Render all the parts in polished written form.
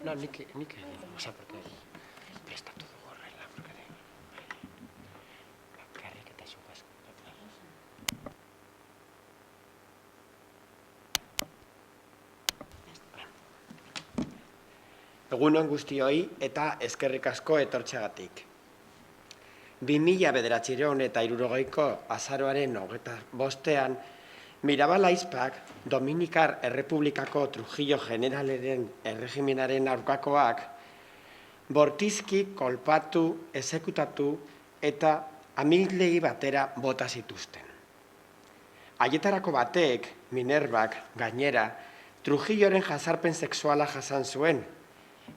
No, nik oza, porque prestatu dugu horrela, porque bakarrik eta zugaz. Egunon guztioi eta eskerrik asko etortxeagatik. 2009ko azaroaren 25ean, Mirabal Aizpak, Dominikar Errepublikako Trujillo Generalaren erregimenaren aurkakoak, bortizki kolpatu, exekutatu eta amildegi batera bota zituzten. Haietarako batek, Minervak, gainera, Trujilloren jazarpen sexuala jasan zuen,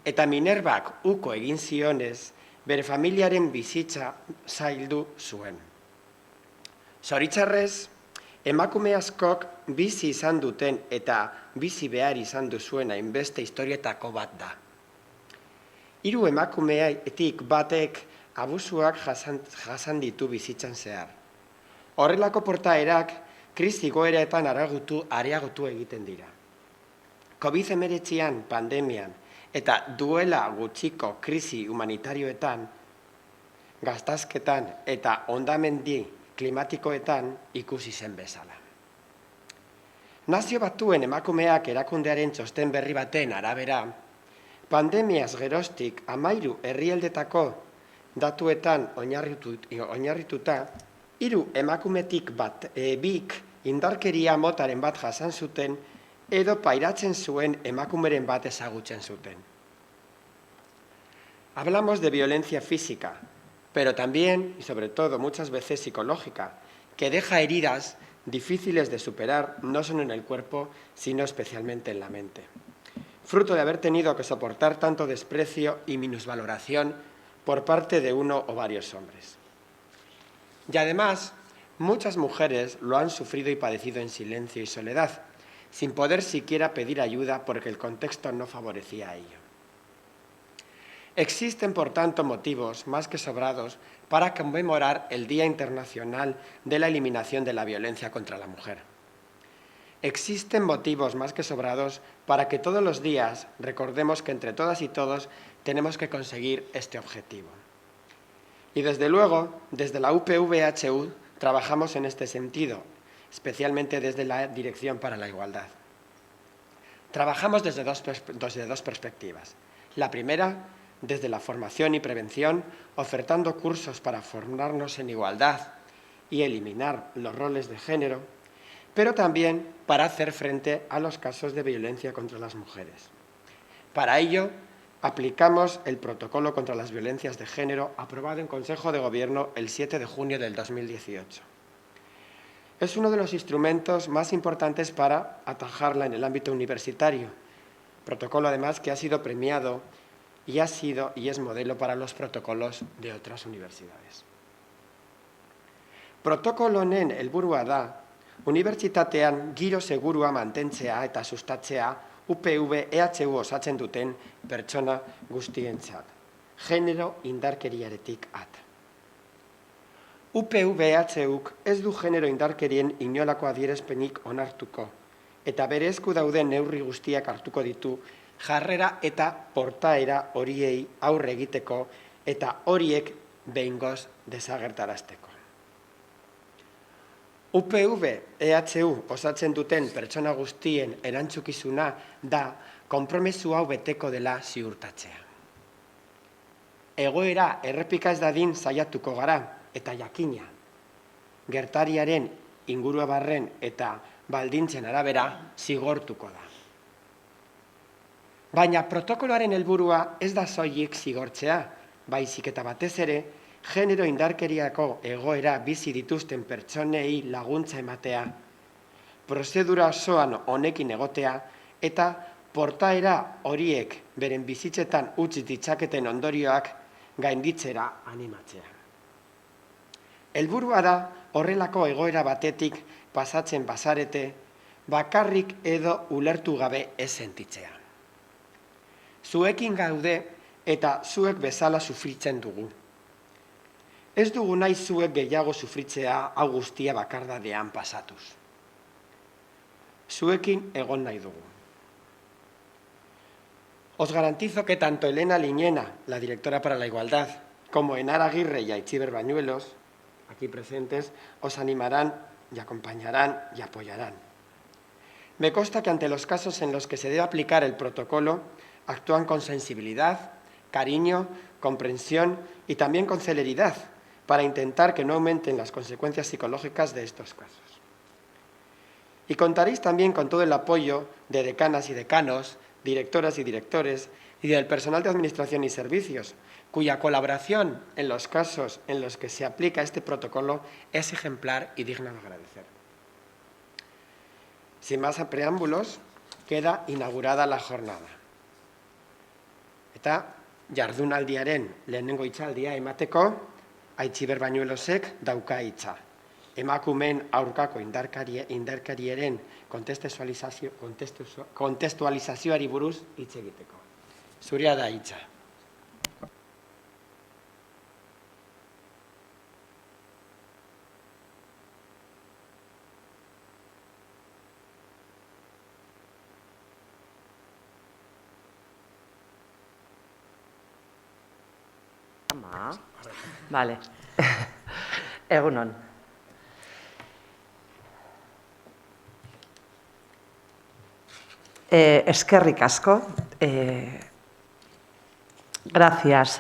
eta Minervak uko egin zionez, bere familiaren bizitza zaildu zuen. Zoritxarrez, emakume askok bizi izan duten eta bizi behar izan duzuen hainbeste historietako bat da. 3 emakumeetik batek abusuak jasan ditu bizitzan zehar. Horrelako portaerak krisi goeretan areagotu egiten dira. COVID-19 pandemian eta duela gutxiko krisi humanitarioetan, gaztazketan eta hondamendi klimatikoetan ikusi zen bezala. Nazio Batuen emakumeak erakundearen txosten berri baten arabera, pandemiaz geroztik 13 herrialdetako datuetan oinarrituta, 3 emakumetik bik indarkeria motaren bat jasan zuten edo pairatzen zuen emakumeren bat ezagutzen zuten. Hablamos de violencia física, pero también, y sobre todo, muchas veces psicológica, que deja heridas difíciles de superar no solo en el cuerpo, sino especialmente en la mente. Fruto de haber tenido que soportar tanto desprecio y minusvaloración por parte de uno o varios hombres. Y además, muchas mujeres lo han sufrido y padecido en silencio y soledad, sin poder siquiera pedir ayuda porque el contexto no favorecía a ello. Existen, por tanto, motivos más que sobrados para conmemorar el Día Internacional de la Eliminación de la Violencia contra la Mujer. Existen motivos más que sobrados para que todos los días recordemos que entre todas y todos tenemos que conseguir este objetivo. Y desde luego, desde la UPV-HU trabajamos en este sentido, especialmente desde la Dirección para la Igualdad. Trabajamos desde dos perspectivas. La primera, desde la formación y prevención, ofertando cursos para formarnos en igualdad y eliminar los roles de género, pero también para hacer frente a los casos de violencia contra las mujeres. Para ello, aplicamos el Protocolo contra las Violencias de Género aprobado en Consejo de Gobierno el 7 de junio del 2018. Es uno de los instrumentos más importantes para atajarla en el ámbito universitario, protocolo además que ha sido premiado y es modelo para los protocolos de otras universidades. Protokolo honen helburua da, unibertsitatean giro segurua mantentzea eta sustatzea UPV-EHU osatzen duten pertsona guztientzat, genero indarkeriaretik at. UPV-EHUk ez du genero indarkerien inolako adierazpenik onartuko, eta bere esku dauden neurri guztiak hartuko ditu jarrera eta portaera horiei aurre egiteko eta horiek behingoz desagertarazteko. UPV-EHU osatzen duten pertsona guztien erantzukizuna da konpromezu hau beteko dela ziurtatzea. Egoera errepika ez dadin saiatuko gara eta jakina, gertariaren inguruabarren eta baldintzen arabera zigortuko da. Baina protokoloaren helburua ez da soilik zigortzea, baizik eta batez ere, genero indarkeriako egoera bizi dituzten pertsonei laguntza ematea, prozedura osoan honekin egotea eta portaera horiek beren bizitzetan utzi ditzaketen ondorioak gainditzera animatzea. Helburua da horrelako egoera batetik pasatzen bazarete, bakarrik edo ulertu gabe ez sentitzea. Zuekin gaude eta zuek bezala sufritzen dugu. Ez dugu nahi zuek gehiago sufritzea hau guztia bakardadean pasatuz. Zuekin egon nahi dugu. Os garantizo que tanto Elena Liñena, la directora para la Igualdad, como Enar Aguirre y Aitziber Bañuelos, aquí presentes, os animarán y acompañarán y apoyarán. Me consta que ante los casos en los que se debe aplicar el protocolo, actúan con sensibilidad, cariño, comprensión y también con celeridad para intentar que no aumenten las consecuencias psicológicas de estos casos. Y contaréis también con todo el apoyo de decanas y decanos, directoras y directores y del personal de administración y servicios, cuya colaboración en los casos en los que se aplica este protocolo es ejemplar y digna de agradecer. Sin más preámbulos, queda inaugurada la jornada. Eta jardunaldiaren lehenengo hitzaldia emateko, Aitziber Bañuelosek dauka hitza. Emakumeen aurkako indarkeriaren kontestualizazioari buruz hitz egiteko. Zurea da hitza. Vale. Egunon. Eskerrik asko. Gracias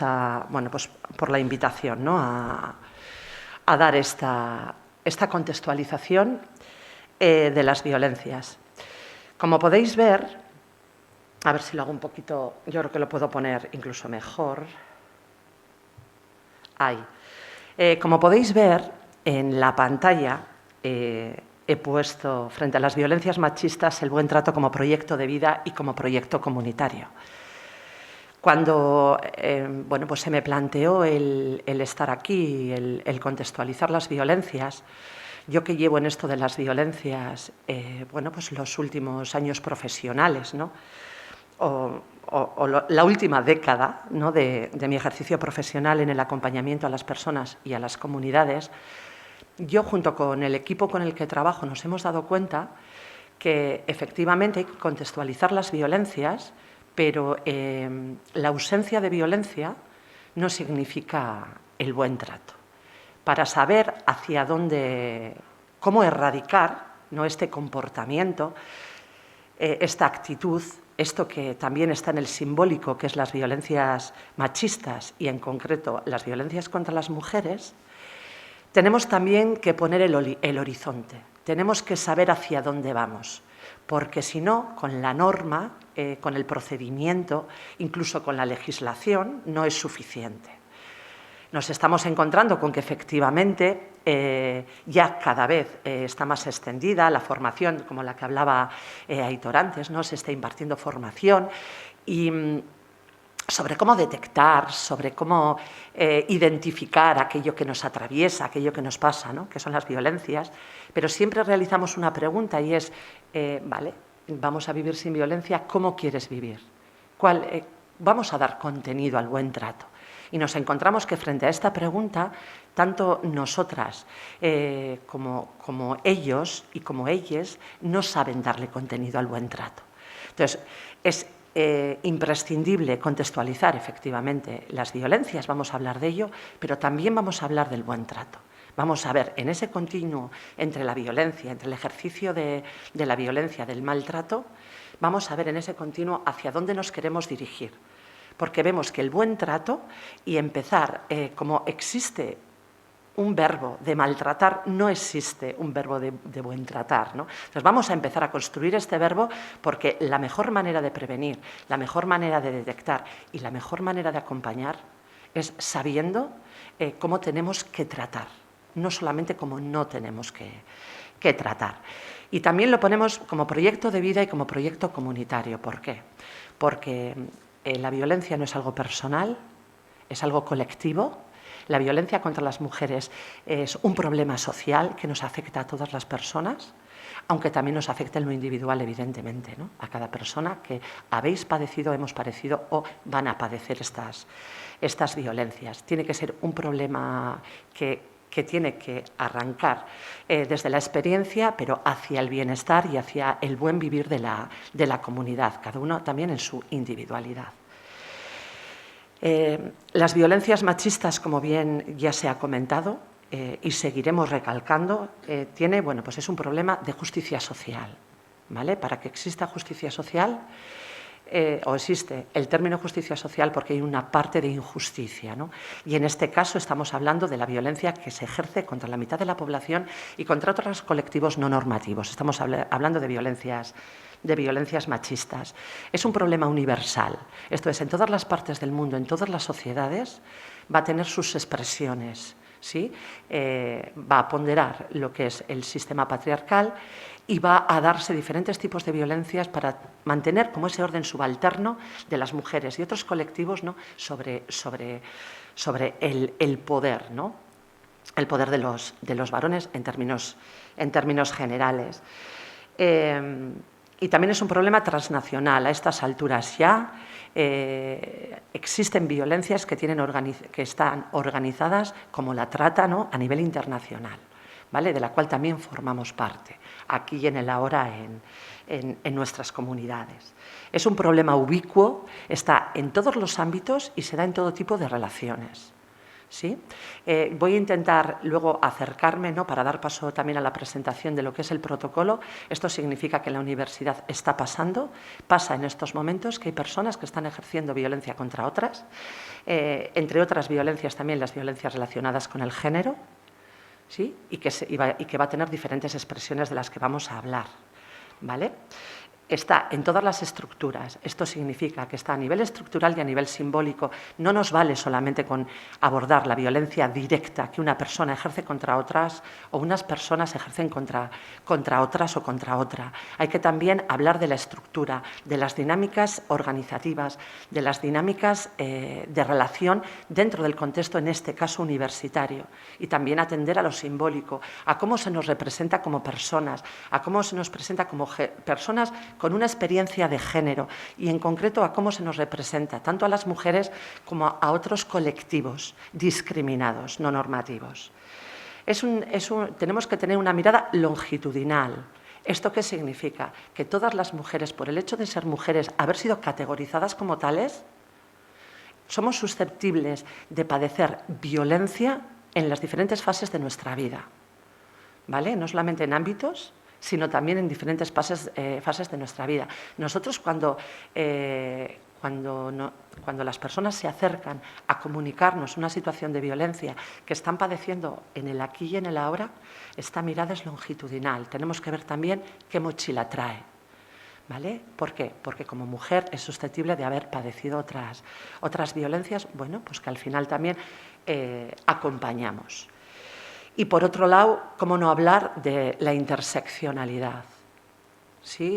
pues, por la invitación, ¿no? a dar esta contextualización de las violencias. Como podéis ver, a ver si lo hago un poquito, yo creo que lo puedo poner incluso mejor. Ahí. Como podéis ver, en la pantalla he puesto frente a las violencias machistas el buen trato como proyecto de vida y como proyecto comunitario. Cuando pues se me planteó el estar aquí, el contextualizar las violencias, yo que llevo en esto de las violencias pues los últimos años profesionales, ¿no? La última década, ¿no? de mi ejercicio profesional en el acompañamiento a las personas y a las comunidades, yo junto con el equipo con el que trabajo nos hemos dado cuenta que efectivamente hay que contextualizar las violencias, pero la ausencia de violencia no significa el buen trato. Para saber hacia dónde, cómo erradicar, ¿no? este comportamiento, esta actitud, esto que también está en el simbólico, que es las violencias machistas y en concreto las violencias contra las mujeres, tenemos también que poner el horizonte, tenemos que saber hacia dónde vamos, porque si no, con la norma, con el procedimiento, incluso con la legislación, no es suficiente. Nos estamos encontrando con que efectivamente ya cada vez está más extendida la formación, como la que hablaba Aitor antes, ¿no? Se está impartiendo formación y sobre cómo detectar, sobre cómo identificar aquello que nos atraviesa, aquello que nos pasa, ¿no? Que son las violencias, pero siempre realizamos una pregunta y es, vale, vamos a vivir sin violencia, ¿cómo quieres vivir? Vamos a dar contenido al buen trato. Y nos encontramos que frente a esta pregunta, tanto nosotras como ellos y como ellas no saben darle contenido al buen trato. Entonces, es imprescindible contextualizar efectivamente las violencias, vamos a hablar de ello, pero también vamos a hablar del buen trato. Vamos a ver en ese continuo entre la violencia, entre el ejercicio de la violencia, del maltrato, vamos a ver en ese continuo hacia dónde nos queremos dirigir. Porque vemos que el buen trato y empezar, como existe un verbo de maltratar, no existe un verbo de buen tratar, ¿no? Entonces vamos a empezar a construir este verbo porque la mejor manera de prevenir, la mejor manera de detectar y la mejor manera de acompañar es sabiendo cómo tenemos que tratar, no solamente cómo no tenemos que tratar. Y también lo ponemos como proyecto de vida y como proyecto comunitario. ¿Por qué? Porque la violencia no es algo personal, es algo colectivo. La violencia contra las mujeres es un problema social que nos afecta a todas las personas, aunque también nos afecta en lo individual, evidentemente, ¿no? A cada persona que habéis padecido, hemos padecido o van a padecer estas violencias. Tiene que ser un problema que que tiene que arrancar desde la experiencia, pero hacia el bienestar y hacia el buen vivir de la comunidad, cada uno también en su individualidad. Las violencias machistas, como bien ya se ha comentado, y seguiremos recalcando, pues es un problema de justicia social, ¿vale? Para que exista justicia social, o existe el término justicia social porque hay una parte de injusticia, ¿no? Y en este caso estamos hablando de la violencia que se ejerce contra la mitad de la población y contra otros colectivos no normativos. Estamos hablando de violencias machistas. Es un problema universal. Esto es, en todas las partes del mundo, en todas las sociedades, va a tener sus expresiones, ¿sí? Va a ponderar lo que es el sistema patriarcal y va a darse diferentes tipos de violencias para mantener como ese orden subalterno de las mujeres y otros colectivos, ¿no? sobre el poder, ¿no? El poder de los varones en términos generales. Y también es un problema transnacional. A estas alturas ya existen violencias que están organizadas como la trata, ¿no? A nivel internacional, ¿vale? De la cual también formamos parte, aquí y en el ahora en nuestras comunidades. Es un problema ubicuo, está en todos los ámbitos y se da en todo tipo de relaciones. ¿Sí? Voy a intentar luego acercarme, ¿no? Para dar paso también a la presentación de lo que es el protocolo. Esto significa que en la universidad pasa en estos momentos que hay personas que están ejerciendo violencia contra otras, entre otras violencias también las violencias relacionadas con el género, ¿sí? y que va a tener diferentes expresiones de las que vamos a hablar, ¿vale? Está en todas las estructuras. Esto significa que está a nivel estructural y a nivel simbólico. No nos vale solamente con abordar la violencia directa que una persona ejerce contra otras o unas personas ejercen contra otras o contra otra. Hay que también hablar de la estructura, de las dinámicas organizativas, de las dinámicas de relación dentro del contexto, en este caso universitario, y también atender a lo simbólico, a cómo se nos representa como personas, a cómo se nos presenta como personas con una experiencia de género y, en concreto, a cómo se nos representa tanto a las mujeres como a otros colectivos discriminados, no normativos. Tenemos que tener una mirada longitudinal. ¿Esto qué significa? Que todas las mujeres, por el hecho de ser mujeres, haber sido categorizadas como tales, somos susceptibles de padecer violencia en las diferentes fases de nuestra vida, ¿vale? No solamente en ámbitos, sino también en diferentes fases de nuestra vida. Nosotros cuando las personas se acercan a comunicarnos una situación de violencia que están padeciendo en el aquí y en el ahora, esta mirada es longitudinal. Tenemos que ver también qué mochila trae, ¿vale? ¿Por qué? Porque como mujer es susceptible de haber padecido otras violencias, bueno, pues que al final también acompañamos. Y, por otro lado, ¿cómo no hablar de la interseccionalidad? ¿Sí?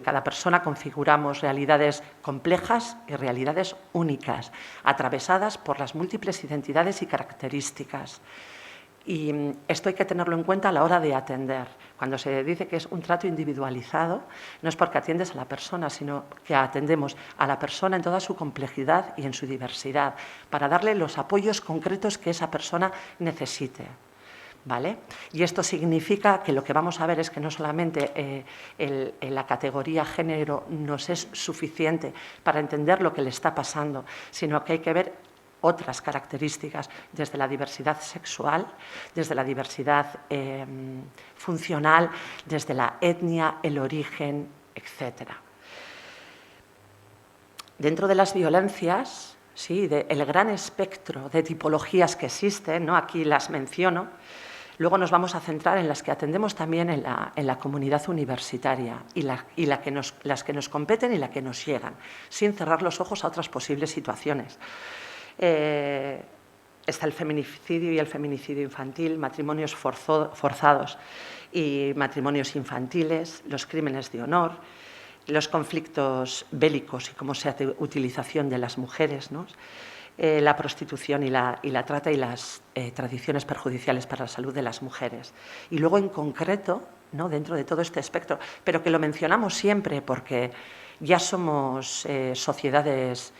Cada persona configuramos realidades complejas y realidades únicas, atravesadas por las múltiples identidades y características. Y esto hay que tenerlo en cuenta a la hora de atender. Cuando se dice que es un trato individualizado, no es porque atiendes a la persona, sino que atendemos a la persona en toda su complejidad y en su diversidad, para darle los apoyos concretos que esa persona necesite, ¿vale? Y esto significa que lo que vamos a ver es que no solamente la categoría género nos es suficiente para entender lo que le está pasando, sino que hay que ver otras características, desde la diversidad sexual, desde la diversidad funcional, desde la etnia, el origen, etc. Dentro de las violencias, sí, el gran espectro de tipologías que existen, ¿no? Aquí las menciono. Luego nos vamos a centrar en las que atendemos también en la comunidad universitaria y las que nos competen y las que nos llegan, sin cerrar los ojos a otras posibles situaciones. Está el feminicidio y el feminicidio infantil, matrimonios forzados y matrimonios infantiles, los crímenes de honor, los conflictos bélicos y cómo se hace utilización de las mujeres, ¿no? La prostitución y la trata y las tradiciones perjudiciales para la salud de las mujeres. Y luego, en concreto, ¿no? Dentro de todo este espectro, pero que lo mencionamos siempre porque ya somos sociedades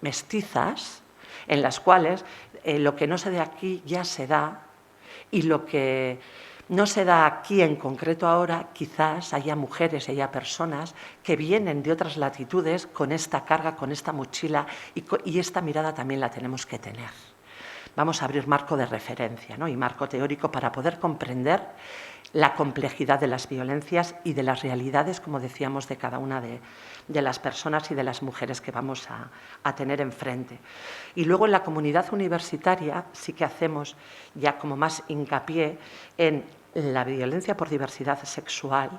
mestizas, en las cuales lo que no se da aquí ya se da, y lo que no se da aquí en concreto ahora, quizás haya mujeres y haya personas que vienen de otras latitudes con esta carga, con esta mochila, y esta mirada también la tenemos que tener. Vamos a abrir marco de referencia, ¿no?, y marco teórico para poder comprender la complejidad de las violencias y de las realidades, como decíamos, de cada una de las personas y de las mujeres que vamos a tener enfrente. Y luego en la comunidad universitaria sí que hacemos ya como más hincapié en la violencia por diversidad sexual,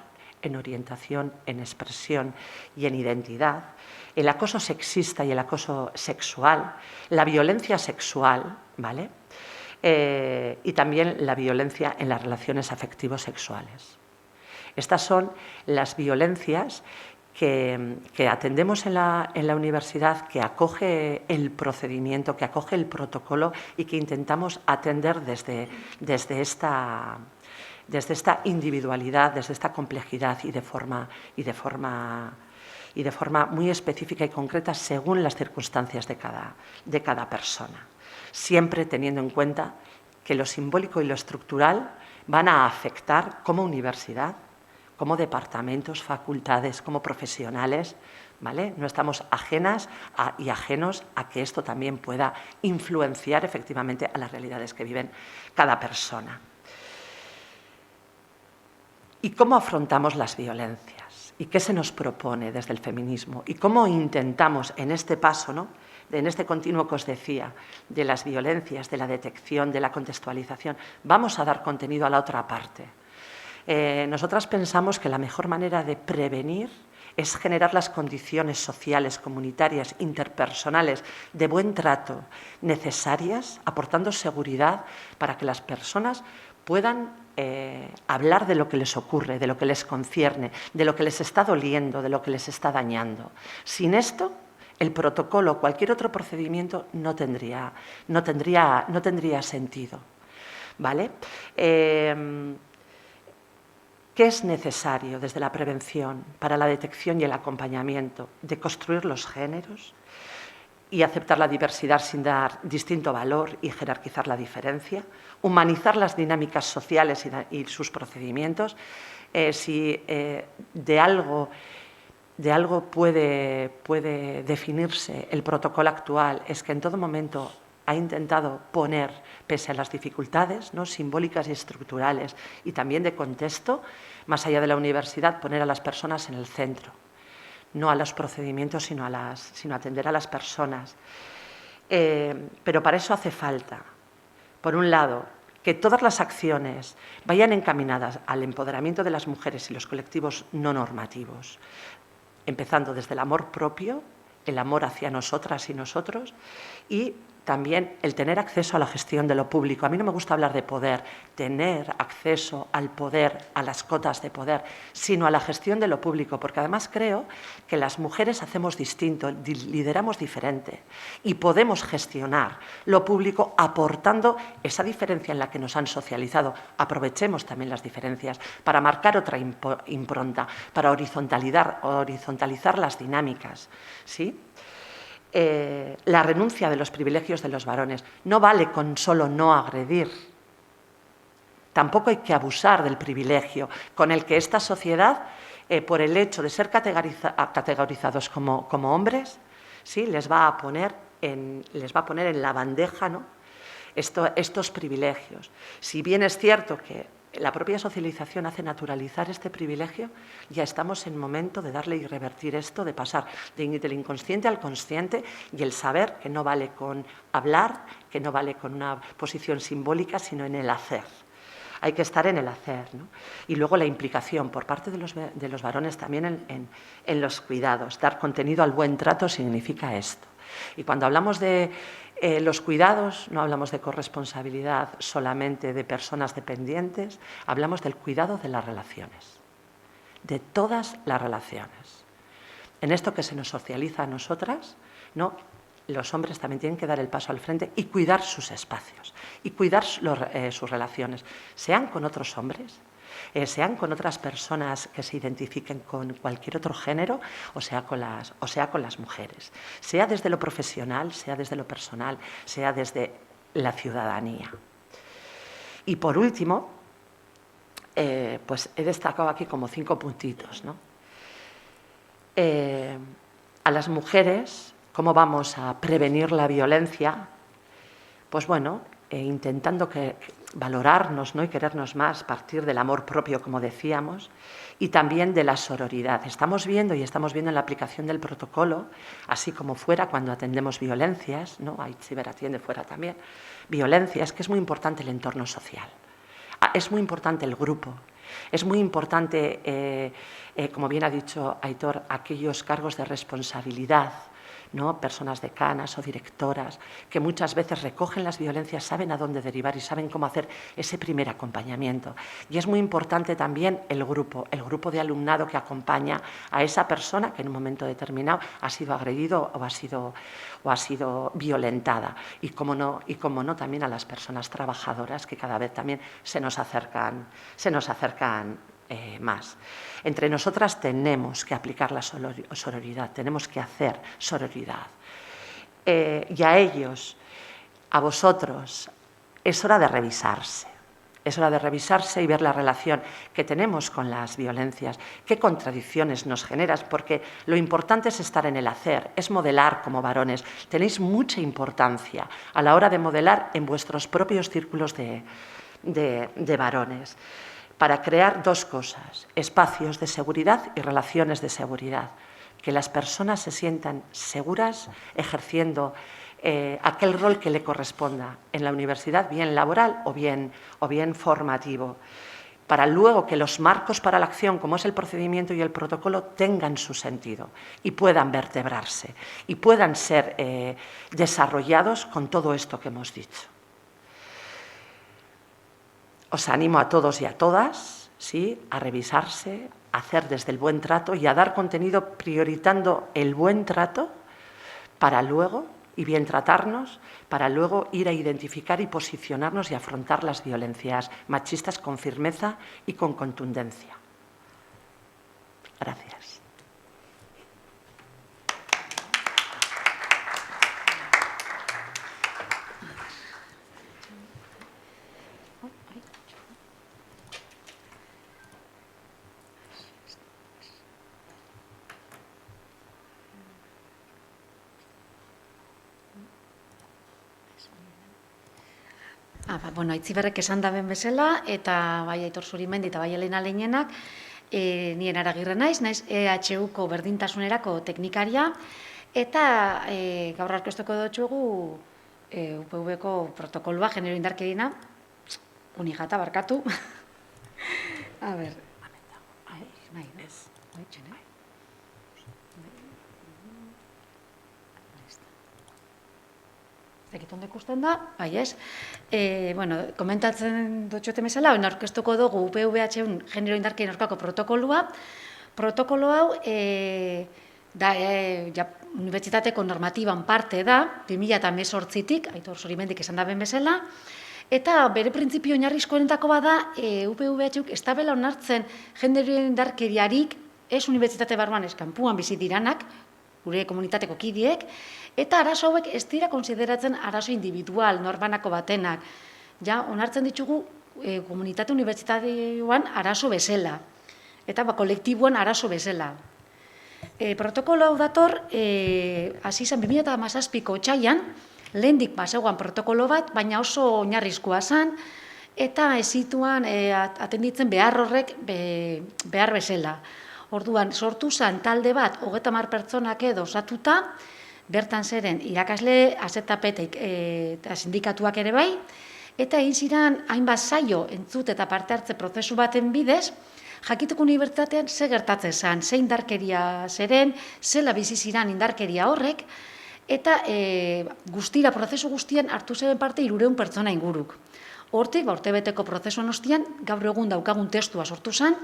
en orientación, en expresión y en identidad, el acoso sexista y el acoso sexual, la violencia sexual, ¿vale?, y también la violencia en las relaciones afectivo-sexuales. Estas son las violencias que atendemos en la universidad, que acoge el procedimiento, que acoge el protocolo y que intentamos atender desde esta individualidad, desde esta complejidad y de forma muy específica y concreta según las circunstancias de cada persona. Siempre teniendo en cuenta que lo simbólico y lo estructural van a afectar como universidad, como departamentos, facultades, como profesionales, ¿vale? No estamos ajenas y ajenos a que esto también pueda influenciar efectivamente a las realidades que viven cada persona. ¿Y cómo afrontamos las violencias? ¿Y qué se nos propone desde el feminismo? ¿Y cómo intentamos en este paso, ¿no?, en este continuo que os decía, de las violencias, de la detección, de la contextualización, vamos a dar contenido a la otra parte? Nosotras pensamos que la mejor manera de prevenir es generar las condiciones sociales, comunitarias, interpersonales, de buen trato necesarias, aportando seguridad para que las personas puedan hablar de lo que les ocurre, de lo que les concierne, de lo que les está doliendo, de lo que les está dañando. Sin esto, el protocolo o cualquier otro procedimiento no tendría sentido, ¿vale? ¿Qué es necesario desde la prevención para la detección y el acompañamiento? De construir los géneros y aceptar la diversidad sin dar distinto valor y jerarquizar la diferencia, humanizar las dinámicas sociales y sus procedimientos. Si de algo puede definirse el protocolo actual, es que en todo momento ha intentado poner, pese a las dificultades, ¿no?, simbólicas y estructurales y también de contexto, más allá de la universidad, poner a las personas en el centro, no a los procedimientos, sino atender a las personas. Pero para eso hace falta, por un lado, que todas las acciones vayan encaminadas al empoderamiento de las mujeres y los colectivos no normativos, empezando desde el amor propio, el amor hacia nosotras y nosotros, y también el tener acceso a la gestión de lo público. A mí no me gusta hablar de poder, tener acceso al poder, a las cotas de poder, sino a la gestión de lo público, porque además creo que las mujeres hacemos distinto, lideramos diferente y podemos gestionar lo público aportando esa diferencia en la que nos han socializado. Aprovechemos también las diferencias para marcar otra impronta, para horizontalizar las dinámicas, ¿sí? La renuncia de los privilegios de los varones. No vale con solo no agredir. Tampoco hay que abusar del privilegio con el que esta sociedad, por el hecho de ser categorizados como hombres, ¿sí?, les va a poner en la bandeja, ¿no?, estos privilegios. Si bien es cierto que la propia socialización hace naturalizar este privilegio, ya estamos en momento de darle y revertir esto, de pasar del inconsciente al consciente, y el saber que no vale con hablar, que no vale con una posición simbólica, sino en el hacer. Hay que estar en el hacer, ¿no? Y luego la implicación por parte de los varones también en los cuidados. Dar contenido al buen trato significa esto. Y cuando hablamos de los cuidados, no hablamos de corresponsabilidad solamente de personas dependientes, hablamos del cuidado de las relaciones, de todas las relaciones. En esto que se nos socializa a nosotras, ¿no?, los hombres también tienen que dar el paso al frente y cuidar sus espacios y cuidar sus relaciones, sean con otros hombres, sean con otras personas que se identifiquen con cualquier otro género, o sea con las mujeres, sea desde lo profesional, sea desde lo personal, sea desde la ciudadanía. Y por último, pues he destacado aquí como 5 puntitos, ¿no? A las mujeres, ¿cómo vamos a prevenir la violencia? Pues bueno, intentando valorarnos, ¿no? Y querernos más, partir del amor propio, como decíamos, y también de la sororidad. Estamos viendo en la aplicación del protocolo, así como fuera cuando atendemos violencias, ¿no? Hay ciberatiende fuera también, violencias, que es muy importante el entorno social. Es muy importante el grupo, es muy importante, como bien ha dicho Aitor, aquellos cargos de responsabilidad, ¿no? Personas decanas o directoras que muchas veces recogen las violencias, saben a dónde derivar y saben cómo hacer ese primer acompañamiento. Y es muy importante también el grupo de alumnado que acompaña a esa persona que en un momento determinado ha sido agredido o ha sido violentada. Y como no también a las personas trabajadoras que cada vez también se nos acercan más. Entre nosotras tenemos que aplicar la sororidad, tenemos que hacer sororidad. Y a ellos, a vosotros, es hora de revisarse. Es hora de revisarse y ver la relación que tenemos con las violencias, qué contradicciones nos generas, porque lo importante es estar en el hacer, es modelar como varones. Tenéis mucha importancia a la hora de modelar en vuestros propios círculos de varones, para crear 2 cosas, espacios de seguridad y relaciones de seguridad, que las personas se sientan seguras ejerciendo aquel rol que le corresponda en la universidad, bien laboral o bien formativo, para luego que los marcos para la acción, como es el procedimiento y el protocolo, tengan su sentido y puedan vertebrarse y puedan ser desarrollados con todo esto que hemos dicho. Os animo a todos y a todas, ¿sí?, a revisarse, a hacer desde el buen trato y a dar contenido priorizando el buen trato para luego, y bien tratarnos, para luego ir a identificar y posicionarnos y afrontar las violencias machistas con firmeza y con contundencia. Gracias. Bueno, Aitziberrek esan daben bezala, eta bai Aitor Zurimendi eta bai Elena Leinenak, nien Aragirre naiz EHUko berdintasunerako teknikaria, eta gaur aurkeztuko dutxugu UPV-ko protokoloa genero indarkeriena, unijata barkatu. A ber, nahi, ez? Zekit ondo ikusten da, bai ez. Bueno, komentatzen dutxote mesela, aurkeztuko dugu UPV-HUn genero indarkerien aurkako protokoloa. Protokolo hau, unibertsitateko normatiban parte da, 2018tik, Aitor Zurimendik esan daben bezala, eta bere printzipio oinarrizkoenetako bada, UPV-HUk ez dabela onartzen genero indarkeriarik, ez unibertsitate barruan ez kanpuan bizi diranak, gure komunitateko kidiek, eta arazo hauek ez dira konsideratzen arazo individual, norbanako batenak. Ja, onartzen ditugu komunitate unibertsitatean arazo bezala, eta kolektiboan arazo bezala. Protokolo hau dator, hasi zen 2017ko otsailean, lehendik bazegoan protokolo bat, baina oso oinarrizkoa zen, eta ez zituan atenditzen behar horrek behar bezala. Orduan, sortu zen talde bat, 30 pertsonak edo osatuta, bertan zeren irakasle, azetapetek eta sindikatuak ere bai, eta egin ziren hainbat saio entzut eta parte hartze prozesu baten bidez, jakiteko unibertsitatean ze gertatzen zen, ze indarkeria zeren, zela bizi ziren indarkeria horrek, eta guztira, prozesu guztian hartu zeben parte 300 pertsona inguruk. Hortik, urtebeteko prozesuan ostian, gaur egun daukagun testua sortu zen,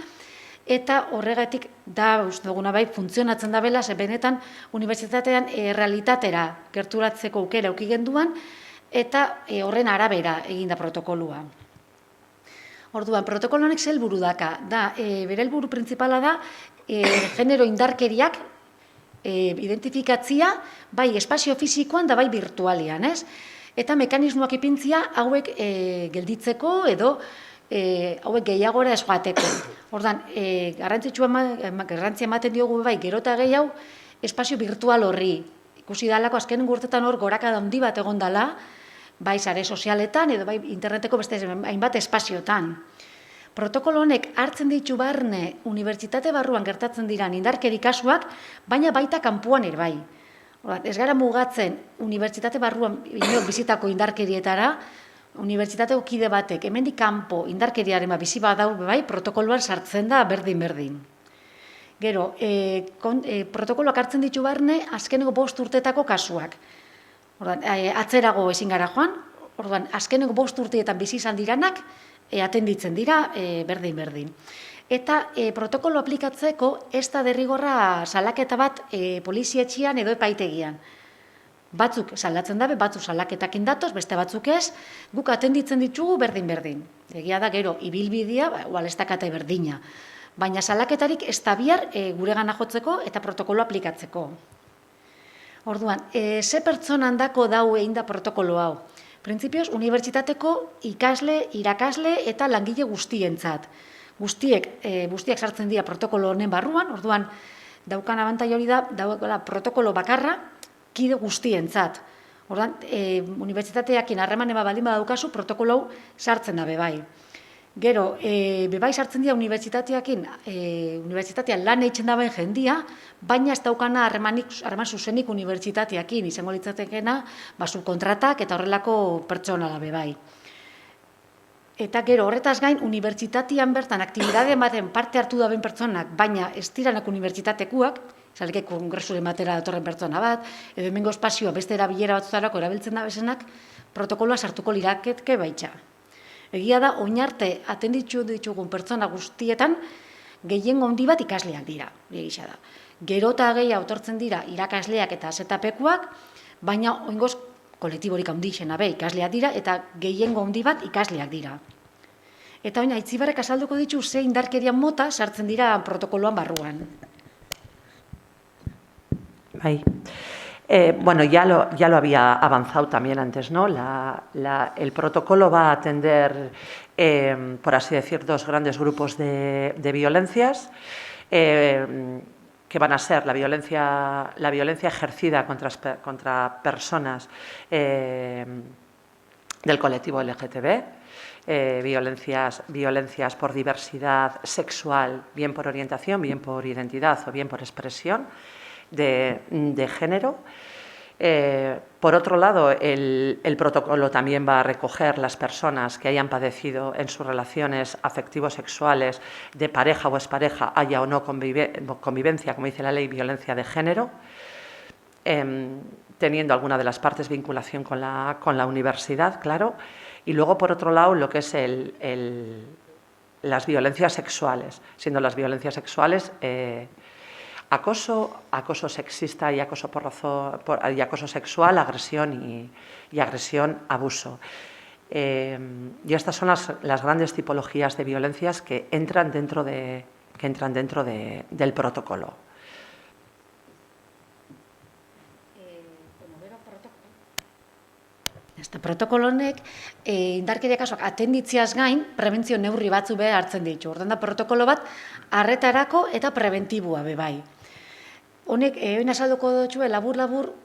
eta horregatik da, uste duguna bai, funtzionatzen da bela, ze benetan unibertsitatean realitatera gerturatzeko aukera eduki genduan, eta horren arabera eginda protokolua. Orduan, protokolo honek zer helburu daka? Bere helburu printzipala da, genero indarkeriak identifikatzia, bai espazio fisikoan da bai virtualian, ez? Eta mekanismoak ipintzia hauek gelditzeko edo hauek gehiagora ez joateko. Ordan, garrantzia ematen diogu bai, gero eta gehiago espazio virtual horri. Ikusi dalako azken urtetan hor gorakada handi bat egon dela, bai sare sozialetan edo bai interneteko beste hainbat espaziotan. Protokolo honek hartzen ditu barne unibertsitate barruan gertatzen diran indarkeri kasuak, baina baita kanpoan ere bai. Ez gara mugatzen unibertsitate barruan inor bizitako indarkerietara, unibertsitateko kide batek hemendik kanpo indarkeriaren bizi badau bai protokoloan sartzen da berdin. Gero, protokoloak hartzen ditu barne azkeneko 5 urtetako kasuak. Atzerago ezin gara joan, azkeneko 5 urteetan bizi izan diranak atenditzen dira berdin. Eta protokolo aplikatzeko ez da derrigorra salaketa bat polizietxean edo epaitegian. Batzuk salatzen dabe, batzuk salaketakin datoz, beste batzuk ez, guk atenditzen ditugu berdin. Egia da gero, ibilbidea, igual ez dakate berdina. Baina salaketarik ez da bihar gure gana jotzeko eta protokolo aplikatzeko. Orduan, ze pertsona handako dau egin da protokolo hau? Printzipioz, unibertsitateko ikasle, irakasle eta langile guztientzat. Guztiak sartzen dira protokolo honen barruan, orduan, daukan abantai hori da, protokolo bakarra, kide guztientzat. Orduan, unibertsitateakin harremanen baldin badaukazu, protokolo hau sartzen da bebai. Gero, bebai sartzen dira unibertsitatean lan eitzen daben jendia, baina ez daukana harreman zuzenik unibertsitateakin, izango litzatekena, subkontratak eta horrelako pertsona da bebai. Eta gero, horretaz gain, unibertsitatean bertan aktibidade ematen parte hartu daben pertsonak, baina ez diranak unibertsitatekuak, zaleke kongresure matera datorren pertsona bat, edo hemengo espazioa beste erabilera batzutarako erabiltzen da bezenak, protokoloa sartuko liraketke baitxa. Egia da, oinarte atenditu ditugun pertsona guztietan, gehien handi bat ikasleak dira, egisa da. Gero eta gehiago autortzen dira irakasleak eta zetapekuak, baina oingoz kolektiborik handixena be ikasleak dira, eta gehien handi bat ikasleak dira. Eta oina, Aitzibarrek azalduko ditu ze indarkerian mota sartzen dira protokoloan barruan. Bai. Bueno, ya lo había avanzado también antes, ¿no? El protocolo va a atender, por así decir, 2 grandes grupos de violencias, que van a ser la violencia ejercida contra personas del colectivo LGTB, violencias por diversidad sexual, bien por orientación, bien por identidad o bien por expresión de género. Por otro lado, el protocolo también va a recoger las personas que hayan padecido en sus relaciones afectivo-sexuales de pareja o expareja, haya o no convivencia, como dice la ley, violencia de género, teniendo alguna de las partes vinculación con la universidad, claro. Y luego, por otro lado, lo que es las violencias sexuales, siendo las violencias sexuales acoso sexista y acoso acoso sexual, agresión y agresión, abuso. Y estas son las grandes tipologías de violencias que entran dentro del protocolo. Protokolo honek indarkeria kasuak atenditziaz gain prebentzio neurri batzu be hartzen ditu. Orduan da protokolo bat arretarako eta prebentiboa be bai. Honek orain azalduko dutxue labur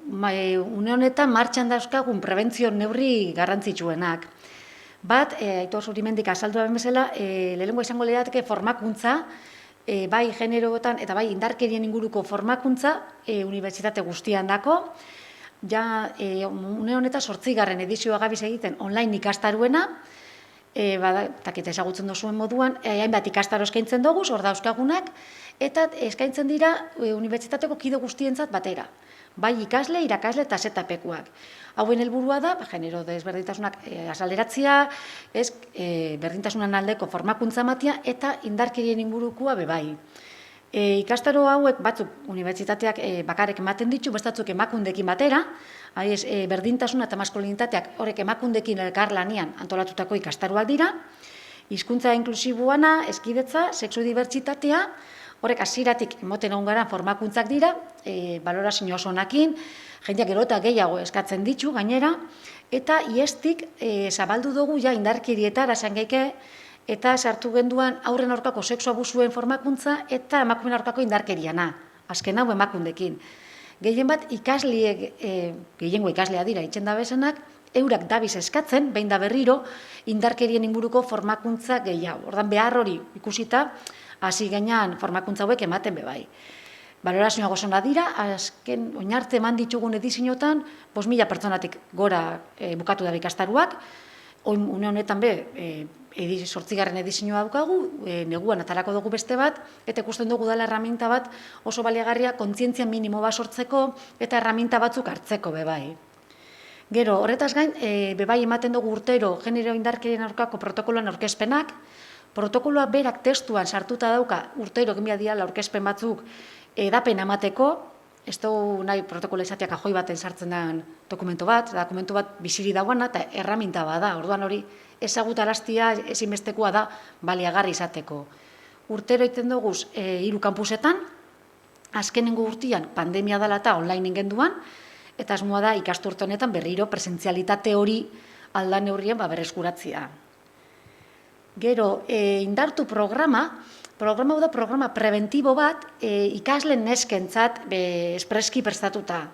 une honetan martxan dauzkagun prebentzio neurri garrantzitsuenak. Bat, Aitor Zurimendik azaldu den bezala, lehenengo izango lirateke formakuntza, bai generoetan eta bai indarkerien inguruko formakuntza unibertsitate guztian dako. Ja, une honetan 8. edizioa gabiz egiten online ikastaruena, eta ezagutzen duzuen moduan, hainbat ikastaro eskaintzen dugu, hor dauzkagunak, eta eskaintzen dira unibertsitateko kide guztientzat batera. Bai ikasle, irakasle eta zetapekuak. Hauen helburua da, genero desberdintasunak azalderatzea, berdintasunan aldeko formakuntza ematea eta indarkerien ingurukoa bebai. Ikastaro hauek batzuk unibertsitateak bakarrik ematen ditu, bestatzuk emakundekin batera, berdintasuna eta maskulinitateak horrek emakundekin elkarlanean antolatutako ikastaroak dira, hizkuntza inklusiboana, eskidetza, sexu dibertsitatea, horrek hasieratik emoten egon gara formakuntzak dira, balorazio oso onakin, jendeak gero eta gehiago eskatzen ditu gainera, eta iestik zabaldu dugu ja indarkerietara esan geike, eta sartu genduan aurren aurkako sexu abusuen formakuntza eta emakumeen aurkako indarkeriana, azken hau emakundekin. Gehien bat ikasleek, gehiengo ikaslea dira itxen da bezenak, eurak dabiz eskatzen, behin da berriro, indarkerien inguruko formakuntza gehiago. Ordan behar hori ikusita, hasi gainean formakuntza hauek ematen bebai. Balorazioa gozona dira, azken oinarte eman ditugun edizioetan, 5.000 pertsonatik gora bukatu da ikastaruak, une honetan be, 8. edizioa daukagu, neguan atarako dugu beste bat, eta ikusten dugu dela erraminta bat oso baliagarria kontzientzia minimo bat sortzeko eta erraminta batzuk hartzeko bebai. Gero, horretaz gain, bebai ematen dugu urtero genero indarkerien aurkako protokoloan aurkezpenak, protokoloa berak testuan sartuta dauka urtero egin diala aurkezpen batzuk edapen emateko, ez dugu nahi protokolo izateak ajoi baten sartzen den dokumentu bat biziri dagoena eta erraminta bada, orduan hori ezagutaraztia ezinbestekoa da baliagarri izateko. Urtero egiten dugu 3 kampusetan, azkenengo urtean pandemia dela eta online ingenduan, eta asmoa da ikasturte honetan berriro presentzialitate hori aldan neurrien berreskuratzea. Gero, indartu programa hau da programa preventibo bat ikasleen neskentzat espreski prestatuta.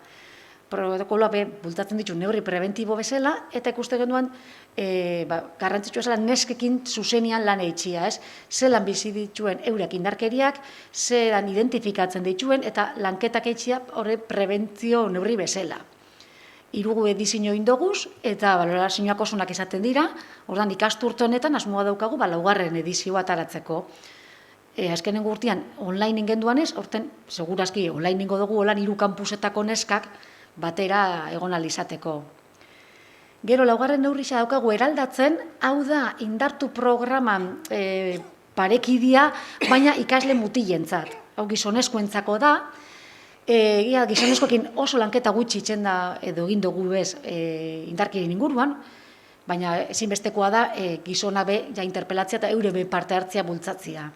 Protokoloa bultatzen ditu neurri preventibo bezala, eta ikuste genduan garrantzitsua zela neskekin zuzenian lan eitxia, ez? Zelan bizi dituen eurak indarkeriak, zelan identifikatzen dituen, eta lanketak eitxia horre prebentzio neurri bezala. 3 edizio indoguz, eta balorazioak osonak izaten dira, ordan ikasturte honetan asmoa daukagu 4. edizioa ataratzeko. Azkenengo urtean online ingenduan ez, horten segurazki online ingo dugu holan 3 kampusetako neskak batera egon izateko. Gero, 4. neurria daukagu eraldatzen, hau da indartu programan parekidia, baina ikasle mutilentzat. Hau gizonezkoentzako da, gizonezkoekin oso lanketa gutxi itzen da edo egin dugu bez indarkerien inguruan, baina ezinbestekoa da gizona be ja interpelatzea eta eure be parte hartzea bultzatzea.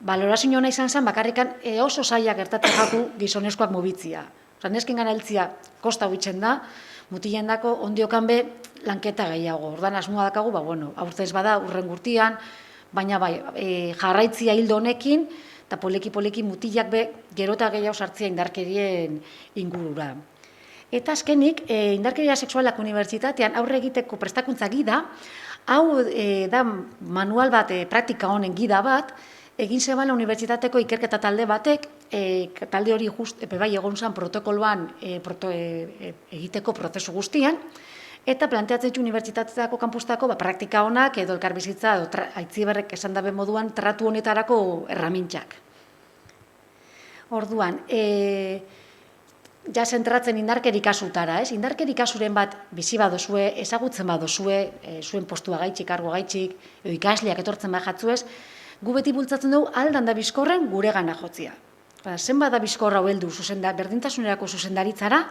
Balorazio hona izan zen, bakarrikan oso zaila gertatzen jaku gizonezkoak mobitzia. Nesken gana heltzia kosta huitzen da, mutilen dako ondiokan be lanketa gehiago. Ordan asmoa dakagu, aurtez bada urren gurtian, baina jarraitzia hildo honekin, eta poleki mutilak be gero eta gehiago sartzia indarkerien ingurura. Eta azkenik, indarkeria sexualak unibertsitatean aurre egiteko prestakuntza gida, hau da manual bat, praktika honen gida bat, egin zebala unibertsitateko ikerketa talde batek, talde hori just bai egon zen protokoloan egiteko prozesu guztian, eta planteatzen ditu unibertsitateako kampustako praktika honak edo elkarbizitza edo Aitziberrek esan dabe moduan tratu honetarako erramintzak. Orduan, ja zentratzen indarkeri kasutara, ez? Indarkeri kasuren bat bizi badozue, ezagutzen badozue, zuen postua gaitxik, kargo gaitxik, edo ikasleak etortzen bajatzen ez, gu beti bultzatzen dugu aldan da bizkorren gure gana jotzia. Zenbat da bizkorra heldu berdintasunerako zuzendaritzara,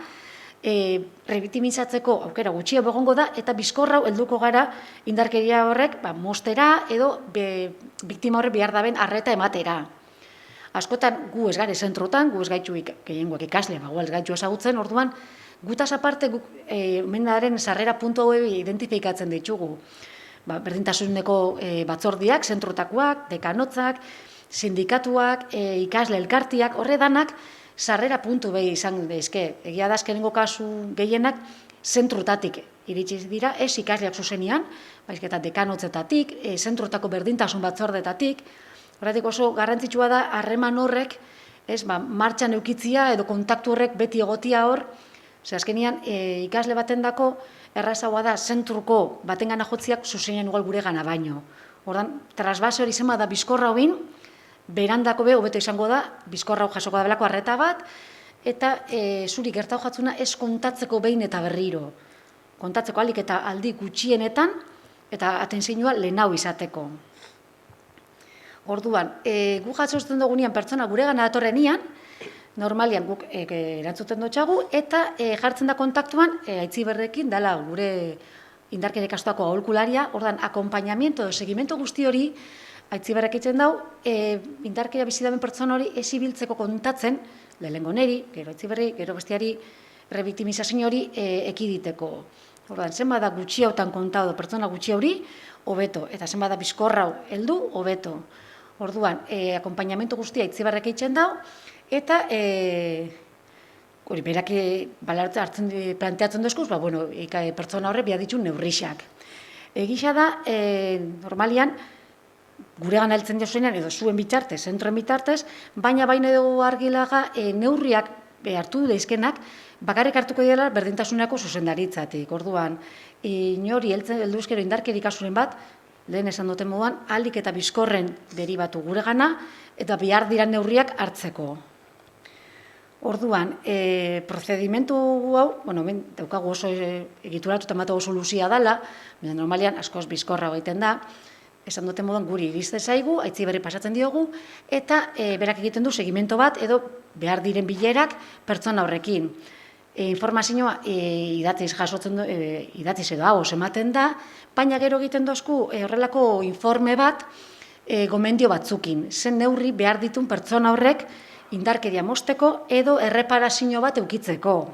rebitimizatzeko aukera gutxia begongo da, eta bizkorra helduko gara indarkeria horrek mostera edo biktima horrek behar daben arreta ematera. Askotan gu ez gare zentrotan, gu ez gaitu gehiengoak ikasle, ez gaitu ezagutzen, orduan gutaz aparte mendaren sarrera puntu hau identifikatzen ditugu. Berdintasuneko batzordiak, zentrotakoak, dekanotzak, sindikatuak, ikasle elkartiak, horre danak sarrera puntu behi izan daizke. Egia da azkenengo kasu gehienak zentrotatik iritsi dira, ez ikasleak zuzenian, baizik eta dekanotzetatik, zentrotako berdintasun batzordetatik. Horretik oso garrantzitsua da harreman horrek, martxan eukitzia edo kontaktu horrek beti egotia hor, azkenian ikasle baten dako errazagoa da zentruko baten gana jotziak zuzenean igual gure gana baino. Ordan, trasbase hori zema da bizkorra hoin, berandako be, hobeto izango da, bizkorra hau jasoko da belako arreta bat, eta zuri gertau jatzuna ez kontatzeko behin eta berriro. Kontatzeko alik eta aldi gutxienetan, eta atentzioa lehenau izateko. Orduan, gu jatzozten dugunean pertsona gure gana datorrenian, normalian guk erantzuten dutxagu, eta jartzen da kontaktuan Aitziberrekin dela gure indarkeria kasutuako aholkularia, ordan akompainamiento edo segimento guzti hori, Aitziberrek egiten dau, indarkeria bizi daben pertsona hori ez ibiltzeko kontatzen, lehenengo neri, gero Aitziberri, gero bestiari, rebiktimizazio hori ekiditeko. Ordan, zenbada gutxi hautan kontatu pertsona gutxi hori, hobeto, eta zenbada bizkorrau heldu, hobeto. Orduan, akompainamentu guztia Aitziberrek egiten dau, eta hori berak planteatzen dozkuz, pertsona horre behar ditun neurrixak. Egisa da, normalian, guregan heltzen jozuenean, edo zuen bitartez, zentroen bitartez, baina dugu argilaga neurriak hartu daizkenak, bakarrik hartuko dira berdintasunerako zuzendaritzatik. Orduan, inori helduzkero indarkeria kasuren bat, lehen esan duten moduan, ahalik eta bizkorren deribatu guregana, eta behar diran neurriak hartzeko. Orduan, prozedimentu hau, daukagu oso egituratu eta matu oso luzia dela, normalian askoz bizkorra egiten da, esan duten moduan guri irizte zaigu, Aitziberri pasatzen diogu, eta berak egiten du segimento bat, edo behar diren bilerak pertsona horrekin. Informazioa idatziz jasotzen du, idatziz edo hau ematen da, baina gero egiten dozku horrelako informe bat gomendio batzukin. Zen neurri behar ditun pertsona horrek indarkeria mozteko edo erreparazio bat eukitzeko.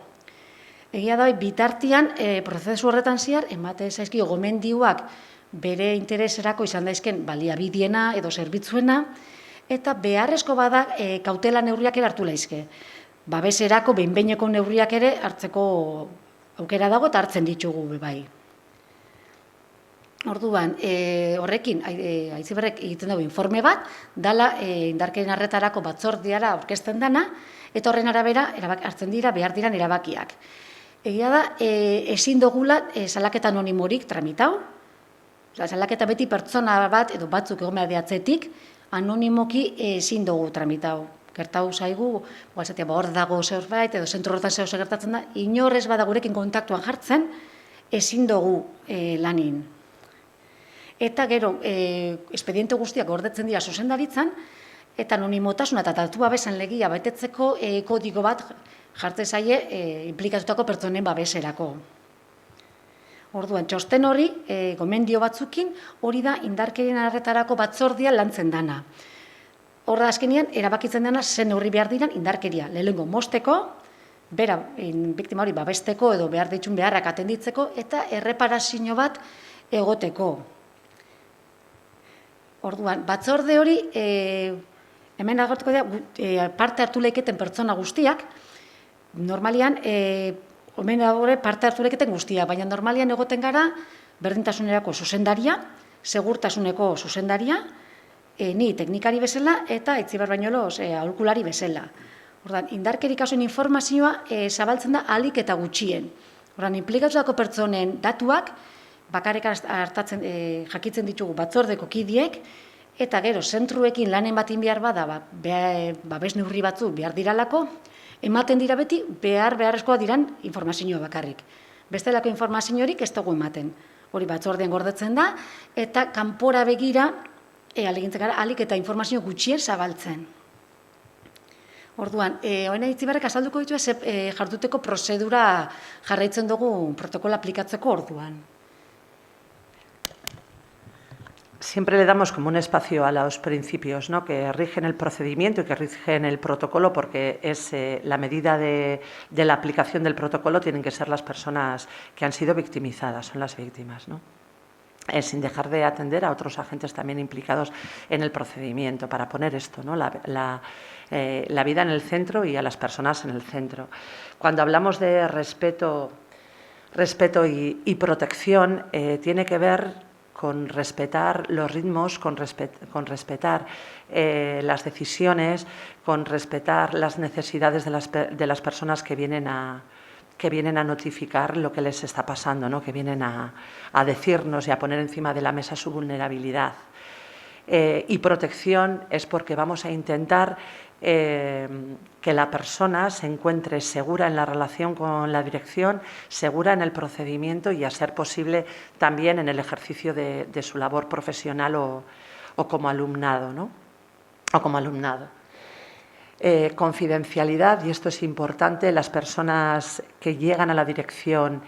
Egia da, bitartian, prozesu horretan zehar, emate zaizkio gomendioak bere intereserako izan daizken baliabidiena edo zerbitzuena, eta beharrezko bada kautela neurriak ere hartu laizke. Babeserako behin-behineko neurriak ere hartzeko aukera dago eta hartzen ditugu bai. Orduan, horrekin, Aitziberrek egiten dugu informe bat, dala indarkerien arretarako batzordiara aurkezten dana, eta horren arabera hartzen dira behar diran erabakiak. Egia da, ezin dugula salaketa anonimorik tramitau, salaketa beti pertsona bat edo batzuk egon behar atzetik, anonimoki ezin dugu tramitau. Gertau zaigu, hor dago zerbait, edo zentro horretan zehose gertatzen da, inorrez bada gurekin kontaktuan jartzen, ezin dugu lanin. Eta gero, espediente guztiak gordetzen dira zuzendaritzan, eta anonimotasuna eta datu babesan legia betetzeko kodigo bat jartzen zaie implikatutako pertsonen babeserako. Orduan, txosten hori, gomendio batzukin, hori da indarkerien arretarako batzordia lantzen dana. Horra azkenean, erabakitzen dena zen neurri behar diran indarkeria. Lehenengo mozteko, bera, biktima hori babesteko edo behar ditun beharrak atenditzeko, eta erreparazio bat egoteko. Orduan, batzorde hori, hemen agortuko da, parte hartu lehiketen pertsona guztiak, normalian, parte hartu lehiketen guztiak, baina normalian egoten gara, berdintasunerako zuzendaria, segurtasuneko zuzendaria, ni teknikari bezala eta Aitziber Bañolos aholkulari bezala. Ordan, indarkeri kasuen informazioa zabaltzen da ahalik eta gutxien. Ordan, inplikatutako pertsonen datuak bakarrik hartatzen jakitzen ditugu batzordeko kidiek, eta gero zentruekin lanen batin behar bada, babes neurri batzu behar diralako, ematen dira beti beharrezkoa diran informazioa bakarrik. Bestelako informaziorik ez dugu ematen. Hori batzordean gordetzen da, eta kanpora begira alegintzen gara, alik eta informazio gutxien zabaltzen. Orduan, hoena Aitziberrek azalduko ditu jarduteko prozedura jarraitzen dugu protokola aplikatzeko orduan. Siempre le damos como un espacio a los principios, ¿no?, que rigen el procedimiento y que rigen el protocolo, porque es la medida de la aplicación del protocolo tienen que ser las personas que han sido victimizadas, son las víctimas, ¿no? Sin dejar de atender a otros agentes también implicados en el procedimiento, para poner esto, ¿no?, la vida en el centro y a las personas en el centro. Cuando hablamos de respeto y protección, tiene que ver con respetar los ritmos, con respetar las decisiones, con respetar las necesidades de las personas que vienen a notificar lo que les está pasando, ¿no?, que vienen a decirnos y a poner encima de la mesa su vulnerabilidad. Y protección es porque vamos a intentar que la persona se encuentre segura en la relación con la dirección, segura en el procedimiento y, a ser posible, también en el ejercicio de su labor profesional o como alumnado, ¿no?, o como alumnado. Confidencialidad, y esto es importante, las personas que llegan a la dirección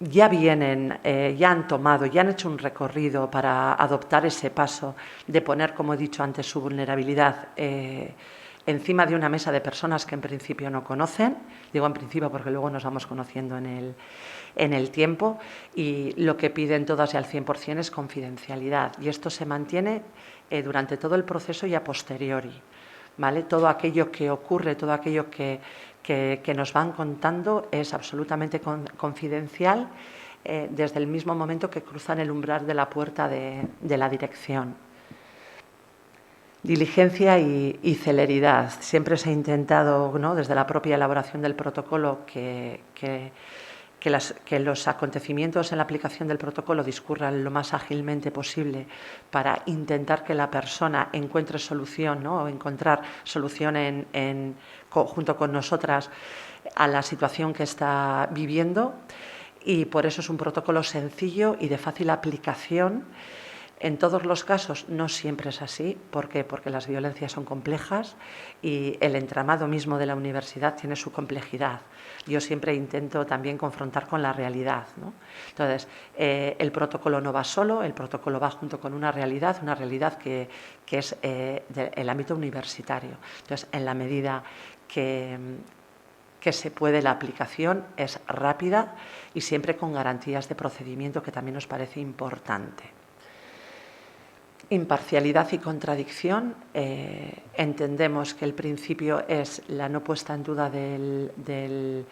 ya vienen, ya han tomado, ya han hecho un recorrido para adoptar ese paso de poner, como he dicho antes, su vulnerabilidad encima de una mesa de personas que en principio no conocen. Digo en principio porque luego nos vamos conociendo en el tiempo, y lo que piden todas y al 100% es confidencialidad, y esto se mantiene durante todo el proceso y a posteriori, ¿vale? Todo aquello que ocurre, todo aquello que nos van contando es absolutamente confidencial desde el mismo momento que cruzan el umbral de la puerta de la dirección. Diligencia y celeridad. Siempre se ha intentado, ¿no?, desde la propia elaboración del protocolo, que los acontecimientos en la aplicación del protocolo discurran lo más ágilmente posible para intentar que la persona encuentre solución, ¿no?, o encontrar solución junto con nosotras a la situación que está viviendo, y por eso es un protocolo sencillo y de fácil aplicación. En todos los casos no siempre es así. ¿Por qué? Porque las violencias son complejas y el entramado mismo de la universidad tiene su complejidad. Yo siempre intento también confrontar con la realidad, ¿no? Entonces, el protocolo no va solo, el protocolo va junto con una realidad que es el ámbito universitario. Entonces, en la medida que se puede, la aplicación es rápida y siempre con garantías de procedimiento, que también nos parece importante. Imparcialidad y contradicción. Entendemos que el principio es la no puesta en duda del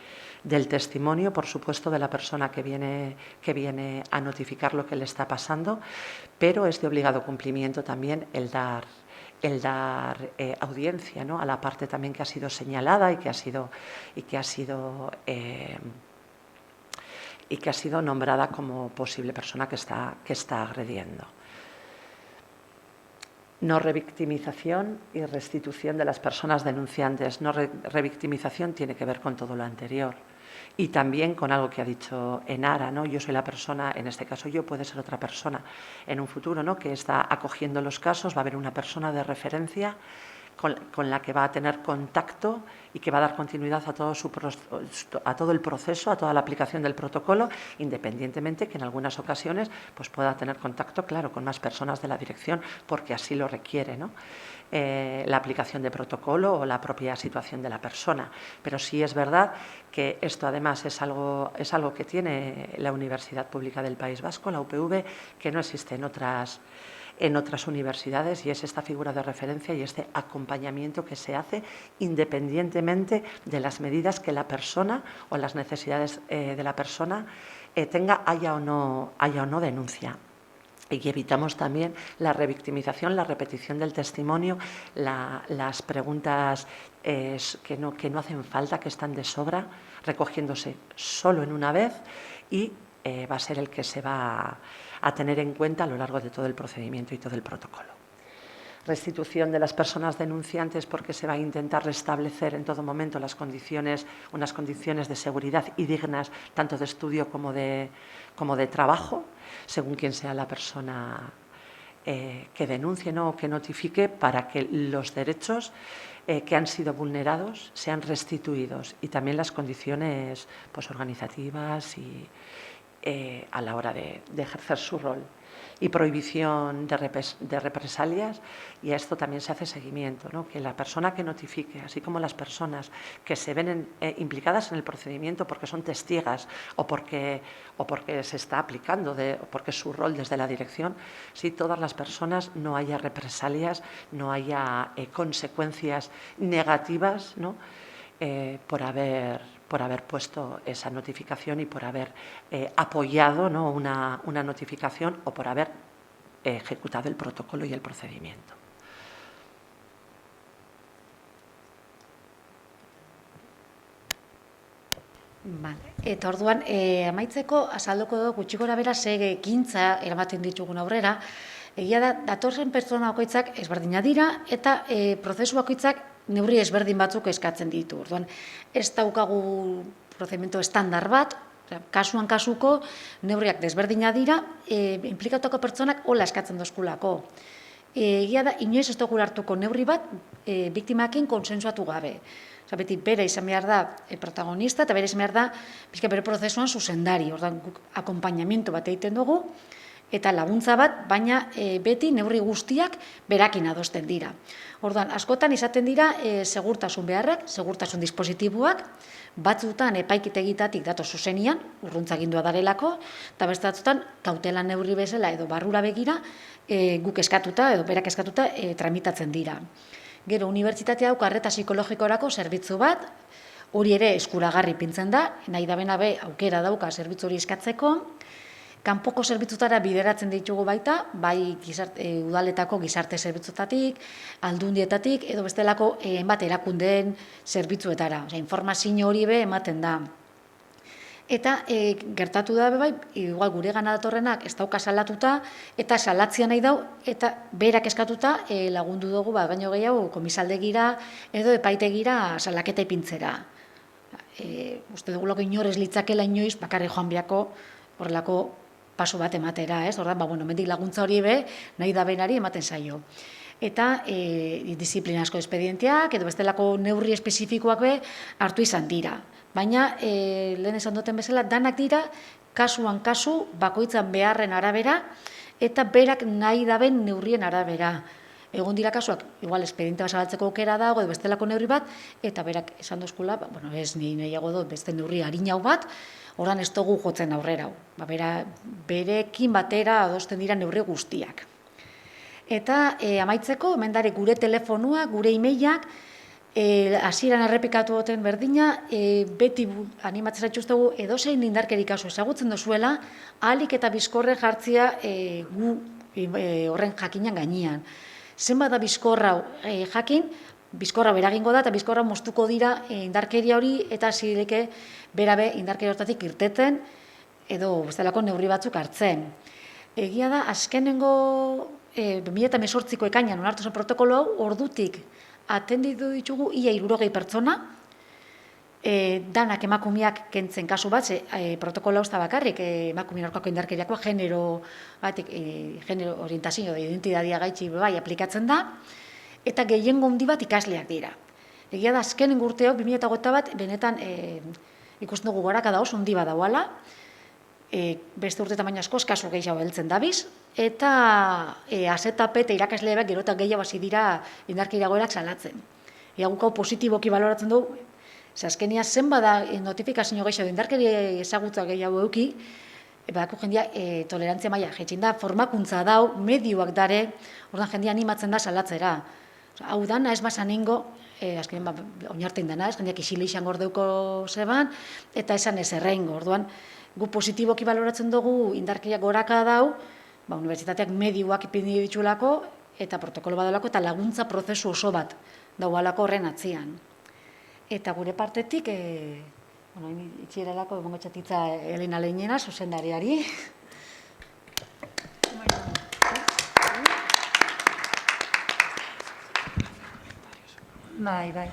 testimonio, por supuesto, de la persona que viene a notificar lo que le está pasando, pero es de obligado cumplimiento también el dar audiencia, ¿no?, a la parte también que ha sido señalada y que ha sido nombrada como posible persona que está agrediendo. No revictimización y restitución de las personas denunciantes. No revictimización tiene que ver con todo lo anterior y también con algo que ha dicho Enara, ¿no? Yo soy la persona, en este caso yo, puede ser otra persona en un futuro, ¿no?, que está acogiendo los casos. Va a haber una persona de referencia con la que va a tener contacto y que va a dar continuidad a todo el proceso, a toda la aplicación del protocolo, independientemente que en algunas ocasiones pues pueda tener contacto, claro, con más personas de la dirección, porque así lo requiere, ¿no?, la aplicación de protocolo o la propia situación de la persona. Pero sí es verdad que esto además es algo que tiene la Universidad Pública del País Vasco, la UPV, que no existe en otras universidades, y es esta figura de referencia y este acompañamiento que se hace independientemente de las medidas que la persona o las necesidades de la persona tenga, haya o no denuncia. Y evitamos también la revictimización, la repetición del testimonio, las preguntas que no hacen falta, que están de sobra, recogiéndose solo en una vez, y va a ser el que se va a tener en cuenta a lo largo de todo el procedimiento y todo el protocolo. Restitución de las personas denunciantes, porque se va a intentar restablecer en todo momento unas condiciones de seguridad y dignas, tanto de estudio como de trabajo, según quien sea la persona que denuncie, ¿no?, o que notifique, para que los derechos que han sido vulnerados sean restituidos, y también las condiciones pues organizativas y a la hora de ejercer su rol. Y prohibición de represalias, y a esto también se hace seguimiento, ¿no?, que la persona que notifique, así como las personas que se ven implicadas en el procedimiento porque son testigas o porque se está aplicando, porque es su rol desde la dirección, si todas las personas no haya represalias, no haya consecuencias negativas, ¿no?, por haber puesto esa notificación y por haber apoyado, ¿no?, una notificación, o por haber ejecutado el protocolo y el procedimiento. Vale. Eta orduan, amaitzeko azalduko dugu gutxi gorabehera ze ekintza eramaten ditugun aurrera. Egia da, datorren pertsona bakoitzak ezberdina dira, eta prozesu bakoitzak neurri ezberdin batzuk eskatzen ditu. Orduan, ez daukagu prozedimento estandar bat, kasuan kasuko neurriak desberdina dira, inplikatuko pertsonak hola eskatzen dozkulako. Egia da, inoiz ez dugu hartuko neurri bat biktimakin konsensuatu gabe. beti bere izan behar da protagonista eta bere izan behar da pixka bere prozesuan zuzendari. Orduan, guk akompainamiento bat egiten dugu eta laguntza bat, baina beti neurri guztiak berakin adosten dira. Orduan, askotan izaten dira segurtasun beharrak, segurtasun dispositiboak, batzutan epaikitegitatik dato zuzenian, urruntzagindua darelako, eta beste batzutan kautela neurri bezala edo barrura begira guk eskatuta edo berak eskatuta tramitatzen dira. Gero, unibertsitatea dauka arreta psikologikorako zerbitzu bat, hori ere eskuragarri pintzen da, nahi da bena be aukera dauka zerbitzu hori eskatzeko, kanpoko zerbitzutara bideratzen ditugu baita, bai udaletako gizarte zerbitzutatik, aldundietatik, edo bestelako bat erakundeen zerbitzuetara. Informazio hori be ematen da. Eta gertatu da bai, igual gure gana datorrenak ez dauka salatuta, eta salatzia nahi dau, eta berak eskatuta lagundu dugu, baino gehiago komisaldegira edo epaitegira salaketa ipintzera. Uste dugulako inorez litzakela inoiz, bakarri joan biako horrelako paso bat ematera, ez? Ordan, mendik laguntza hori be, nahi da benari ematen zaio. Eta disiplinazko espedienteak, edo bestelako neurri espezifikoak be hartu izan dira. Baina, lehen esan duten bezala, danak dira, kasuan kasu, bakoitzan beharren arabera, eta berak nahi daben neurrien arabera. Egon dira kasuak, igual, espediente bat zabaltzeko aukera dago, edo bestelako neurri bat, eta berak esan dozkula, ez nahiago dut, beste neurri harinau bat, Horran ez dugu jotzen aurrera. Berekin batera adosten dira neurri guztiak. Eta amaitzeko, hemen gure telefonua, gure e-mailak, hasieran errepikatu duten berdina, beti animatzen zaituztegu edozein indarkeri kasu ezagutzen dozuela, ahalik eta bizkorre jartzia gu horren jakinan gainean. Zenbat da bizkorra jakin, bizkorra beragingo da eta bizkorra moztuko dira indarkeria hori eta zireke berabe indarkeria hortatik irteten edo bestelako neurri batzuk hartzen. Egia da, azkenengo 2018ko ekainan onartu zen protokolo hau, ordutik atenditu ditugu ia 60 pertsona, danak emakumeak kentzen kasu bat, protokolo hau ez da bakarrik, emakumeen aurkako indarkeriakoa, genero orientazio, identitatea gaitxi bai aplikatzen da, eta gehiengo handi bat ikasleak dira. Egia da, azkenengo urte hau, 2021 bat, benetan ikusten dugu gorakada oso handi bat dauala, beste urte tamaina askoz kasu gehiago heltzen dabiz, eta azetape eta irakasleak gero eta gehiago hasi dira indarkeria egoerak salatzen. Guk hau positiboki baloratzen dugu, azkenia zenbada notifikazio gehiago indarkeria ezagutza gehiago eduki, badako jendia tolerantzia maila jaitsin da, formakuntza dau, medioak dare, ordan jendia animatzen da salatzera. Hau dana ez basan ingo, azkenean oinartein dana, jendeak isile izan gordeuko zeban, eta esan ez erreingo. Orduan, gu positiboki baloratzen dugu indarkeria goraka dau, unibertsitateak medioak ipini ditulako, eta protokolo badalako, eta laguntza prozesu oso bat daualako horren atzian. Eta gure partetik, itxieralako egongo txatitza Elena Leinena, zuzendariari. Bai.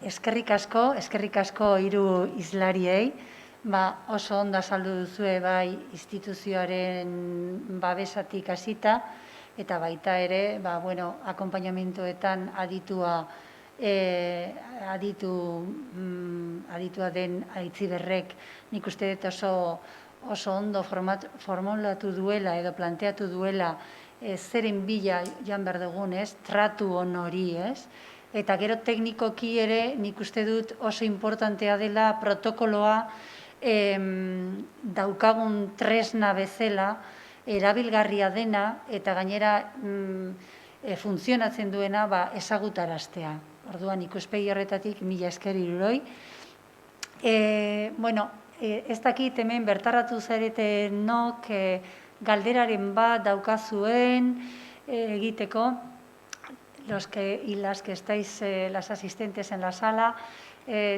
Eskerrik asko hiru hizlariei, oso ondo azaldu duzue bai instituzioaren babesatik hasita, eta baita ere, akonpainamentoetan aditua den Aitziberrek nik uste dut oso ondo formulatu duela edo planteatu duela zeren bila joan behar dugun, tratu on hori, eta gero teknikoki ere nik uste dut oso importantea dela protokoloa daukagun tresna bezala erabilgarria dena eta gainera funtzionatzen duena ezagutaraztea. Orduan, ikuspegi horretatik, mila esker hiruroi. Ez dakit hemen bertaratu zaretenok galderaren bat daukazuen egiteko, los y las que estáis las asistentes en la sala,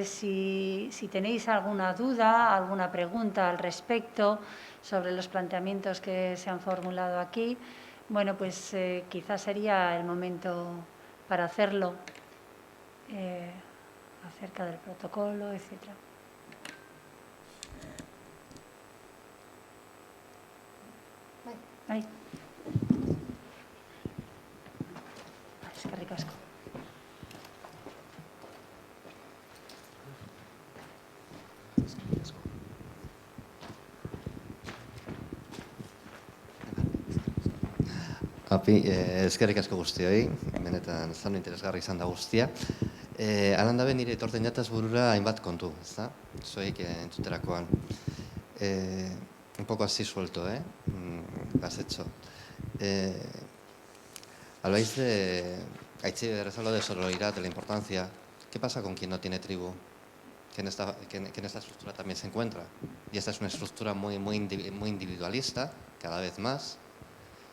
si tenéis alguna duda, alguna pregunta al respecto sobre los planteamientos que se han formulado aquí, quizás sería el momento para hacerlo. Acerca del protocolo, etc. Eskerrik asko. Eskerrik asko guztioi, benetan zan interesgarri izan da guztia. Alan dabe nire etorten jataz burura hainbat kontu, ez da? Zoik entzuterakoan. Un poco así suelto, has hecho. Habláis de, Aitziber, has hablado de sororidad, de la importancia. ¿Qué pasa con quien no tiene tribu? Que en esta estructura también se encuentra. Y esta es una estructura muy individualista, cada vez más.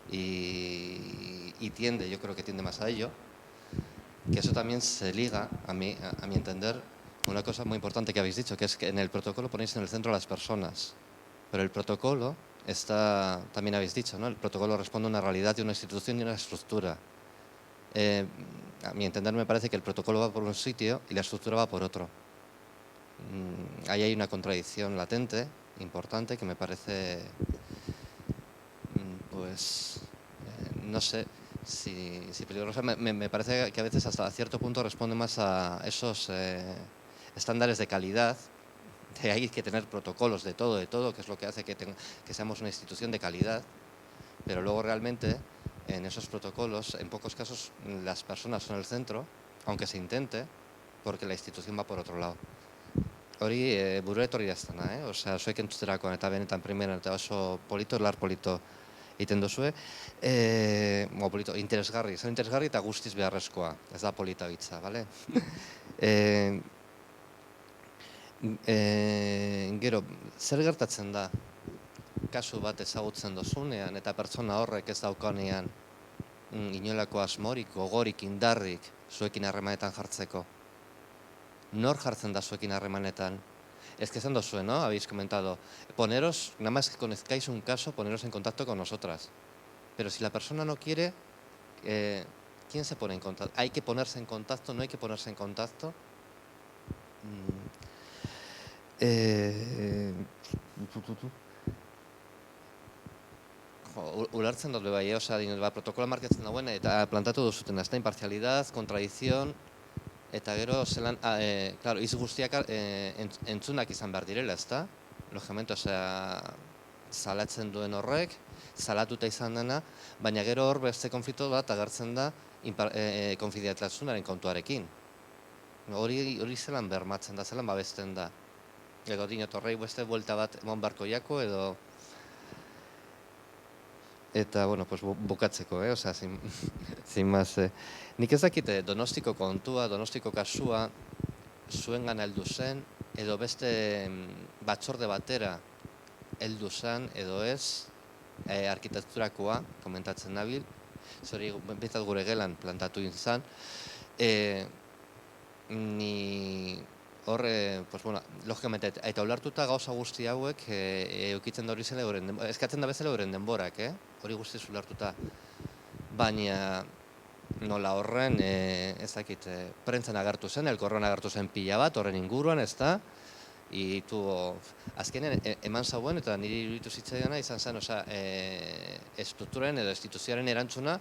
Y tiende, yo creo que tiende más a ello, que eso también se liga, a mi entender, una cosa muy importante que habéis dicho, que es que en el protocolo ponéis en el centro a las personas, pero el protocolo está, también habéis dicho, ¿no? El protocolo responde a una realidad de una institución y una estructura. A mi entender me parece que el protocolo va por un sitio y la estructura va por otro. Ahí hay una contradicción latente, importante, que me parece... pues no sé si peligrosa. Me parece que a veces hasta cierto punto responde más a esos estándares de calidad, de hay que tener protocolos de todo, que es lo que hace que seamos una institución de calidad, pero luego realmente en esos protocolos, en pocos casos, las personas son el centro, aunque se intente, porque la institución va por otro lado. Hori burura etorri daztana, Osea, zuek entzuterakoan eta benetan primeran eta oso polito, lar polito egiten duzue, polito, interesgarri, zer interesgarri eta guztiz beharrezkoa, ez da polita bitza, bale? Gero, zer gertatzen da kasu bat ezagutzen dozunean eta pertsona horrek ez daukanean inolako asmorik, gogorik, indarrik zuekin harremanetan jartzeko? Nor jartzen da zuekin harremanetan? Es que esan dozue, ¿no? Habéis comentado, poneros, nada más que conozcáis un caso, poneros en contacto con nosotras. Pero si la persona no quiere, ¿quién se pone en contacto? ¿Hay que ponerse en contacto? ¿No hay que ponerse en contacto? Ulertzen dut bai, osea, protokola markatzen dauen eta plantatu duzuten, ez da, imparcialidad, contradicción, eta gero, zelan, claro, iz guztiak entzunak izan behar direla, ez da? Logamente, osea, salatzen duen horrek, salatuta izan dena, baina gero hor beste konflikto bat agertzen da konfidiatasunaren kontuarekin. Hori zelan bermatzen da, zelan babesten da. Edo dinot horrei beste buelta bat emon beharko jako, edo... Eta, bueno, pues bukatzeko, osea, sin más. Nik ez dakite Donostiko kontua, Donostiko kasua, zuengan heldu zen, edo beste batzorde batera heldu zen, edo ez, arkitekturakoa, komentatzen nabil, zori bintzat gure gelan plantatu izan, ni horre, pues bueno, logikamente, eta ulertuta gauza guzti hauek eukitzen da hori zela euren denborak, eskatzen da bezala euren denborak, hori guztiz ulertuta. Baina nola horren, ez dakit, prentzan agertu zen, elkorroan agertu zen pila bat, horren inguruan, ez da, azkenean eman zauen, eta niri iruditu zitzaiana izan zen, estrukturaren edo instituzioaren erantzuna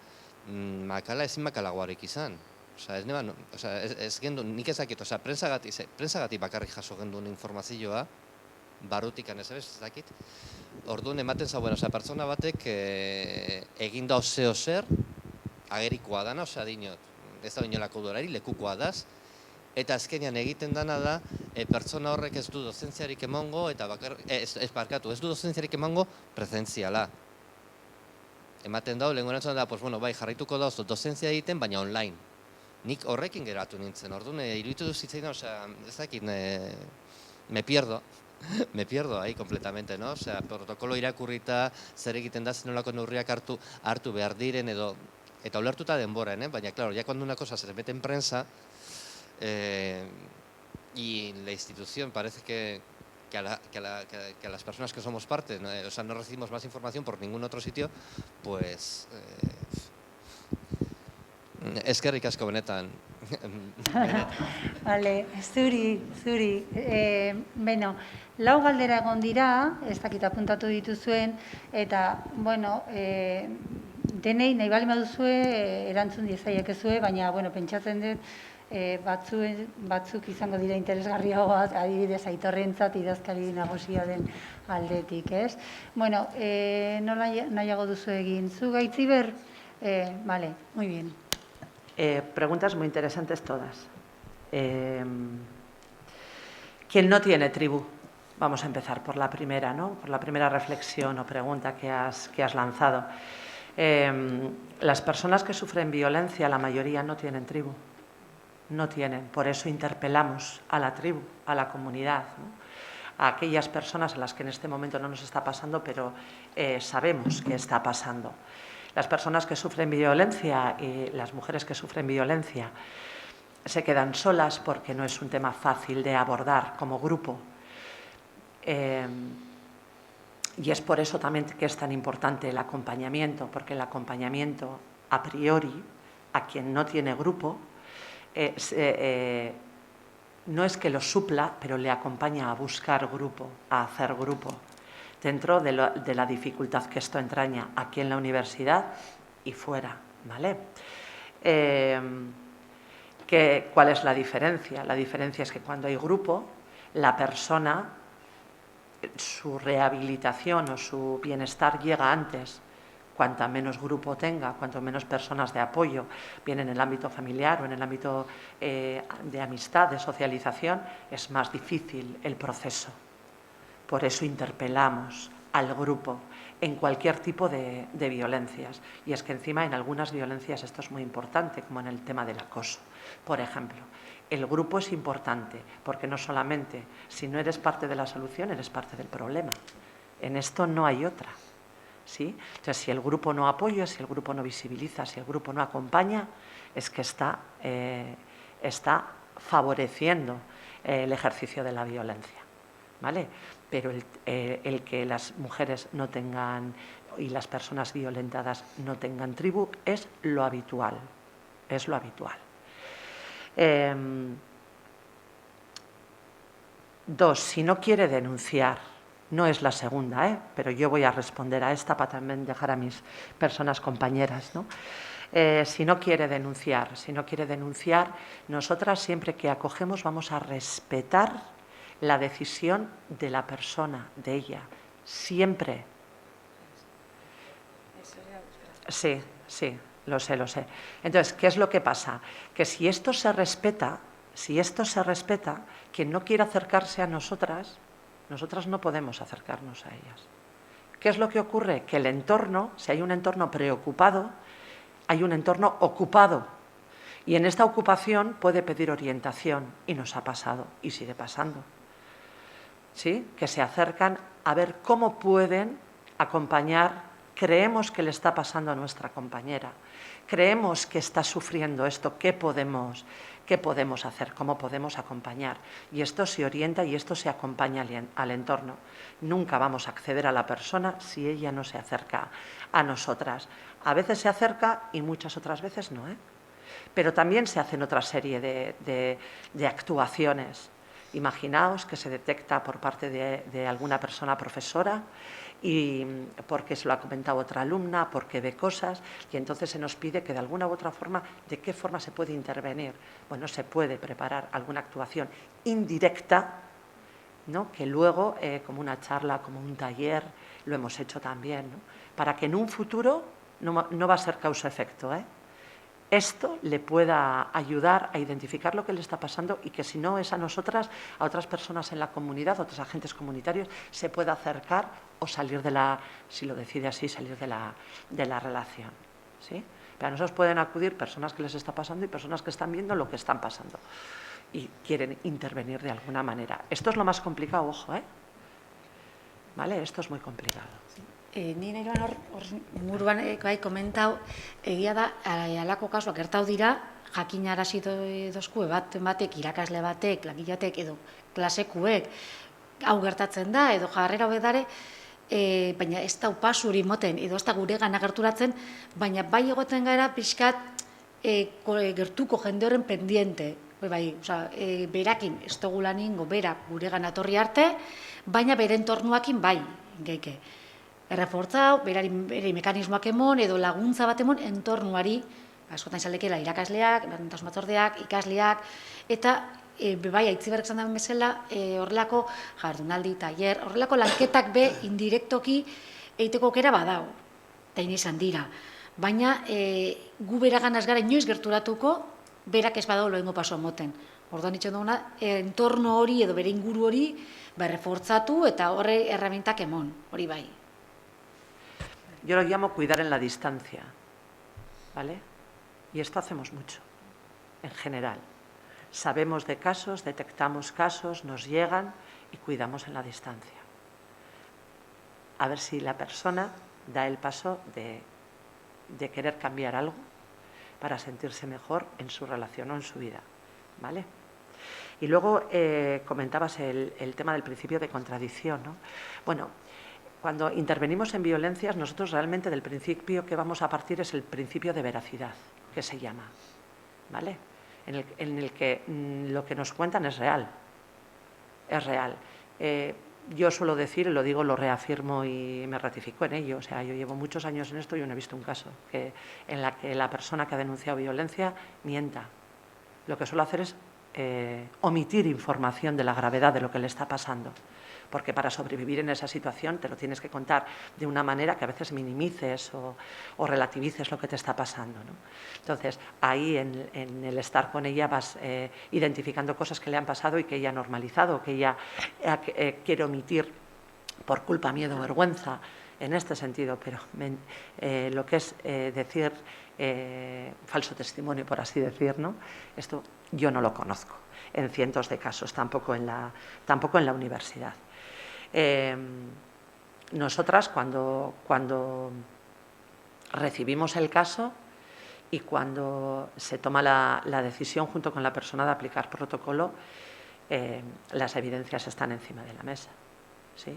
makala ezin makalagoarik izan. Ez gendun, nik ezakit, prentsagatik bakarrik jaso gendun informazioa, barrutikan ez dakit, orduan ematen zauen, pertsona batek egin da zer, agerikoa dana, dinot, ez da inolako duelari, lekukoa daz, eta azkenean egiten dana da, pertsona horrek ez du dozentziarik emango, eta ez du dozentziarik emango presentziala. Ematen dau, lehen erantzuna da, bai, jarraituko da dozentzia egiten, baina online. Nik horrekin geratu nintzen, orduan, iruditu duzitzen, ez dakit, me pierdo ahí completamente, ¿no? Osea, protokolo irakurrita, zer egiten da, zenolako neurriak hartu behar diren, eta ulertuta denboran, baina, claro, ya cuando una cosa se mete en prensa, y la institución parece que a las personas que somos parte, no recibimos más información por ningún otro sitio, pues... eskerrik asko benetan. Vale, zuri. Beno, lau galdera egon dira, ez dakit apuntatu dituzuen, eta, bueno, denei nahi bali baduzue erantzun diezaiekezue, baina, bueno, pentsatzen dut, batzuk izango dira interesgarriagoak, adibidez Aitorrentzat idazkari nagusia den aldetik, ez? Bueno, nola nahiago duzu egin? Zu Aitziber, Vale, muy bien. Preguntas muy interesantes todas. ¿Quién no tiene tribu? Vamos a empezar por la primera, ¿no? Por la primera reflexión o pregunta que has lanzado. Las personas que sufren violencia, la mayoría no tienen tribu. No tienen. Por eso interpelamos a la tribu, a la comunidad, ¿no? A aquellas personas a las que en este momento no nos está pasando, pero sabemos que está pasando. Las personas que sufren violencia y las mujeres que sufren violencia se quedan solas porque no es un tema fácil de abordar como grupo. Y es por eso también que es tan importante el acompañamiento, porque el acompañamiento a priori a quien no tiene grupo no es que lo supla, pero le acompaña a buscar grupo, a hacer grupo, dentro de la dificultad que esto entraña aquí en la universidad y fuera, ¿vale? ¿Cuál es la diferencia? La diferencia es que cuando hay grupo, la persona, su rehabilitación o su bienestar llega antes. Cuanta menos grupo tenga, cuanto menos personas de apoyo, bien en el ámbito familiar o en el ámbito de amistad, de socialización, es más difícil el proceso. Por eso interpelamos al grupo en cualquier tipo de violencias. Y es que encima en algunas violencias esto es muy importante, como en el tema del acoso. Por ejemplo, el grupo es importante porque no solamente si no eres parte de la solución, eres parte del problema. En esto no hay otra. ¿Sí? Entonces, si el grupo no apoya, si el grupo no visibiliza, si el grupo no acompaña, es que está favoreciendo el ejercicio de la violencia, ¿vale? Pero el que las mujeres no tengan y las personas violentadas no tengan tribu es lo habitual, es lo habitual. Dos, si no quiere denunciar, no es la segunda, pero yo voy a responder a esta para también dejar a mis personas compañeras, ¿no? Si no quiere denunciar, nosotras siempre que acogemos vamos a respetar la decisión de la persona, de ella, siempre. Sí, lo sé. Entonces, ¿qué es lo que pasa? Que si esto se respeta, quien no quiere acercarse a nosotras no podemos acercarnos a ellas. ¿Qué es lo que ocurre? Que el entorno, si hay un entorno preocupado, hay un entorno ocupado. Y en esta ocupación puede pedir orientación, y nos ha pasado, y sigue pasando. ¿Sí? Que se acercan a ver cómo pueden acompañar. Creemos que le está pasando a nuestra compañera. Creemos que está sufriendo esto. ¿Qué podemos hacer? ¿Cómo podemos acompañar? Y esto se orienta y esto se acompaña al entorno. Nunca vamos a acceder a la persona si ella no se acerca a nosotras. A veces se acerca y muchas otras veces no, Pero también se hacen otra serie de actuaciones. Imaginaos que se detecta por parte de alguna persona profesora y porque se lo ha comentado otra alumna, porque ve cosas, y entonces se nos pide que de alguna u otra forma, ¿de qué forma se puede intervenir? Bueno, se puede preparar alguna actuación indirecta, ¿no? Que luego, como una charla, como un taller, lo hemos hecho también, ¿no? Para que en un futuro no va a ser causa-efecto, esto le pueda ayudar a identificar lo que le está pasando y que si no es a nosotras, a otras personas en la comunidad, a otros agentes comunitarios, se pueda acercar o salir si lo decide así, salir de la relación, ¿sí? Pero a nosotros pueden acudir personas que les está pasando y personas que están viendo lo que están pasando y quieren intervenir de alguna manera. Esto es lo más complicado, ojo, ¿vale? Esto es muy complicado. Ni nahi hor muruan bai komentau, egia da, alako kasuak gertatu dira, jakinarazi dozkue batek, irakasle batek, langileatek edo klasekuek, hau gertatzen da, edo jarrera hobedare, baina ez da pasu hori moten, edo ez da guregan agerturatzen, baina bai egoten gara pixkat gertuko jende horren pendiente, berakin ez dugu lan ingo, berak guregan atorri arte, baina bere entornuakin bai, geike. Errefortzau, bere mekanismoak emon, edo laguntza bat emon, entornuari, askotan izalekela irakasleak, berdintasun batzordeak, ikasleak, eta bai, aitziberrek zan dagoen bezala, horrelako jardunaldi, taller, horrelako lanketak be indirektoki eiteko aukera badau, eta izan dira. baina gu beraganaz gara inoiz gerturatuko, berak ez badago lehengo pasoa moten. Orduan itxen duguna, entorno hori edo bere inguru hori refortzatu eta horre herramientak emon, hori bai. Yo lo llamo cuidar en la distancia, ¿vale? Y esto hacemos mucho, en general. Sabemos de casos, detectamos casos, nos llegan y cuidamos en la distancia. A ver si la persona da el paso de querer cambiar algo para sentirse mejor en su relación o en su vida, ¿vale? Y luego comentabas el tema del principio de contradicción, ¿no? Bueno, cuando intervenimos en violencias, nosotros realmente del principio que vamos a partir es el principio de veracidad, que se llama, ¿vale? En el que lo que nos cuentan es real, es real. Yo suelo decir, y lo digo, lo reafirmo y me ratifico en ello, o sea, yo llevo muchos años en esto y yo no he visto un caso en la que la persona que ha denunciado violencia mienta. Lo que suelo hacer es omitir información de la gravedad de lo que le está pasando, porque para sobrevivir en esa situación te lo tienes que contar de una manera que a veces minimices o relativices lo que te está pasando, ¿no? Entonces, ahí en el estar con ella vas identificando cosas que le han pasado y que ella ha normalizado, que ella quiere omitir por culpa, miedo o vergüenza, en este sentido, pero lo que es decir falso testimonio, por así decir, ¿no? Esto yo no lo conozco en cientos de casos, tampoco en la universidad. Nosotras, cuando recibimos el caso y cuando se toma la decisión junto con la persona de aplicar protocolo, las evidencias están encima de la mesa, ¿sí?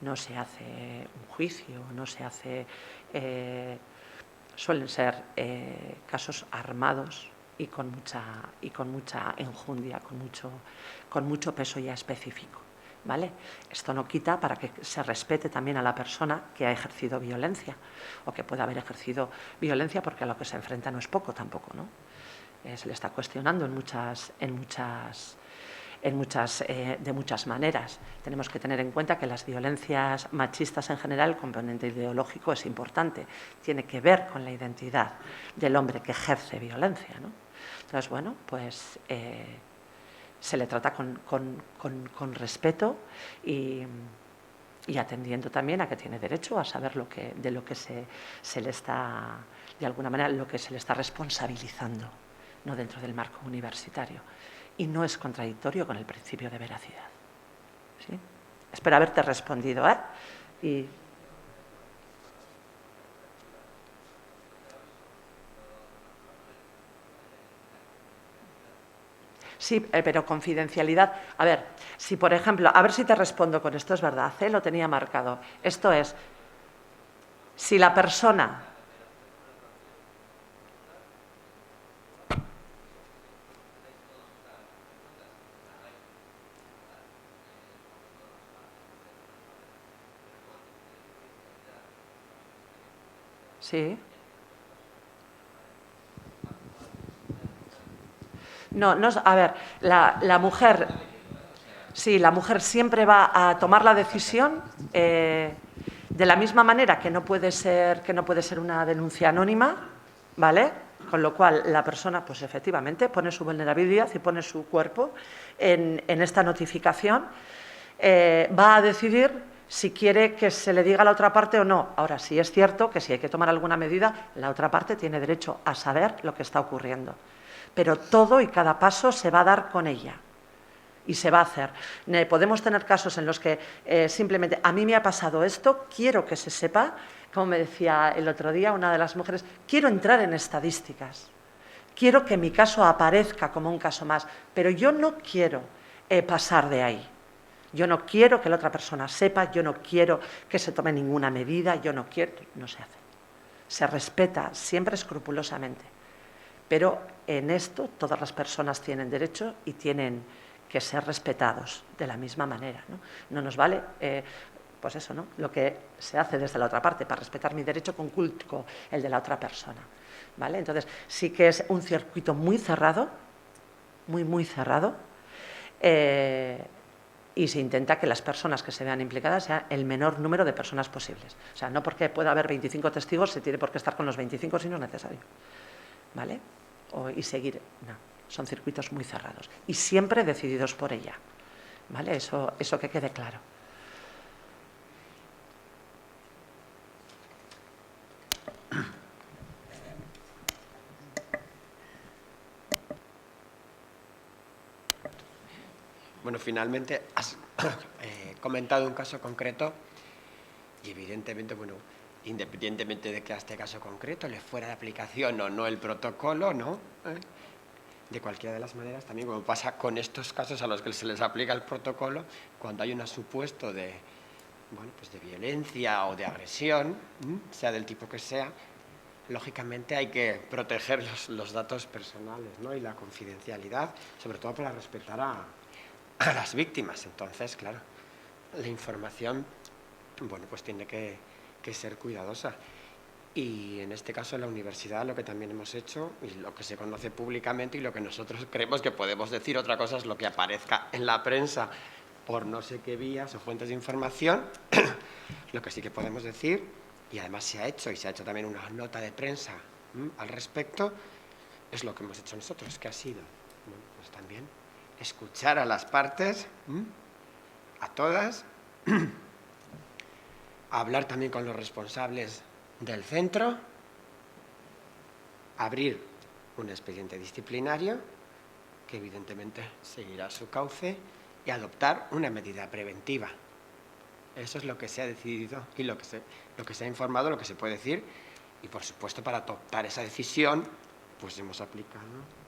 No se hace un juicio, no se hace... suelen ser casos armados y con mucha enjundia, con mucho peso ya específico, ¿vale? Esto no quita para que se respete también a la persona que ha ejercido violencia o que pueda haber ejercido violencia, porque a lo que se enfrenta no es poco tampoco, ¿no? Se le está cuestionando de muchas maneras. Tenemos que tener en cuenta que las violencias machistas en general, el componente ideológico es importante, tiene que ver con la identidad del hombre que ejerce violencia, ¿no? Entonces, bueno, pues se le trata con respeto y atendiendo también a que tiene derecho a saber de lo que se le está, de alguna manera, lo que se le está responsabilizando, no dentro del marco universitario. Y no es contradictorio con el principio de veracidad, ¿sí? Espero haberte respondido, ¿eh? Y... Sí, pero confidencialidad. A ver, si por ejemplo, a ver si te respondo con esto, es verdad, lo tenía marcado. Esto es, si la persona... Sí. No, a ver, la mujer, sí, la mujer siempre va a tomar la decisión de la misma manera que no puede ser una denuncia anónima, ¿vale? Con lo cual la persona, pues efectivamente, pone su vulnerabilidad y pone su cuerpo en esta notificación, va a decidir si quiere que se le diga a la otra parte o no. Ahora, sí es cierto que si hay que tomar alguna medida, la otra parte tiene derecho a saber lo que está ocurriendo. Pero todo y cada paso se va a dar con ella y se va a hacer. Podemos tener casos en los que simplemente, a mí me ha pasado esto, quiero que se sepa, como me decía el otro día una de las mujeres, quiero entrar en estadísticas, quiero que mi caso aparezca como un caso más, pero yo no quiero pasar de ahí. Yo no quiero que la otra persona sepa, yo no quiero que se tome ninguna medida, yo no quiero... No se hace. Se respeta siempre escrupulosamente. Pero en esto todas las personas tienen derecho y tienen que ser respetados de la misma manera, ¿no? No nos vale, pues eso, ¿no? Lo que se hace desde la otra parte para respetar mi derecho, conculco el de la otra persona, ¿vale? Entonces sí que es un circuito muy cerrado, muy cerrado, y se intenta que las personas que se vean implicadas sea el menor número de personas posibles. O sea, no porque pueda haber 25 testigos se tiene por qué estar con los 25 si no es necesario. ¿Vale? Y seguir. No, son circuitos muy cerrados y siempre decididos por ella. ¿Vale? Eso que quede claro. Bueno, finalmente has comentado un caso concreto y evidentemente, bueno, independientemente de que a este caso concreto le fuera de aplicación o no el protocolo, ¿no? De cualquiera de las maneras, también como pasa con estos casos a los que se les aplica el protocolo, cuando hay un supuesto de, bueno, pues de violencia o de agresión, sea del tipo que sea, lógicamente hay que proteger los datos personales, ¿no? Y la confidencialidad, sobre todo para respetar a las víctimas. Entonces, claro, la información, bueno, pues tiene que ser cuidadosa. Y en este caso en la universidad lo que también hemos hecho, y lo que se conoce públicamente y lo que nosotros creemos que podemos decir, otra cosa es lo que aparezca en la prensa por no sé qué vías o fuentes de información, lo que sí que podemos decir, y además se ha hecho, y se ha hecho también una nota de prensa al respecto, es lo que hemos hecho nosotros, que ha sido, bueno, pues también escuchar a las partes, a todas, hablar también con los responsables del centro, abrir un expediente disciplinario que evidentemente seguirá su cauce y adoptar una medida preventiva. Eso es lo que se ha decidido y lo que se ha informado, lo que se puede decir, y por supuesto para adoptar esa decisión pues hemos aplicado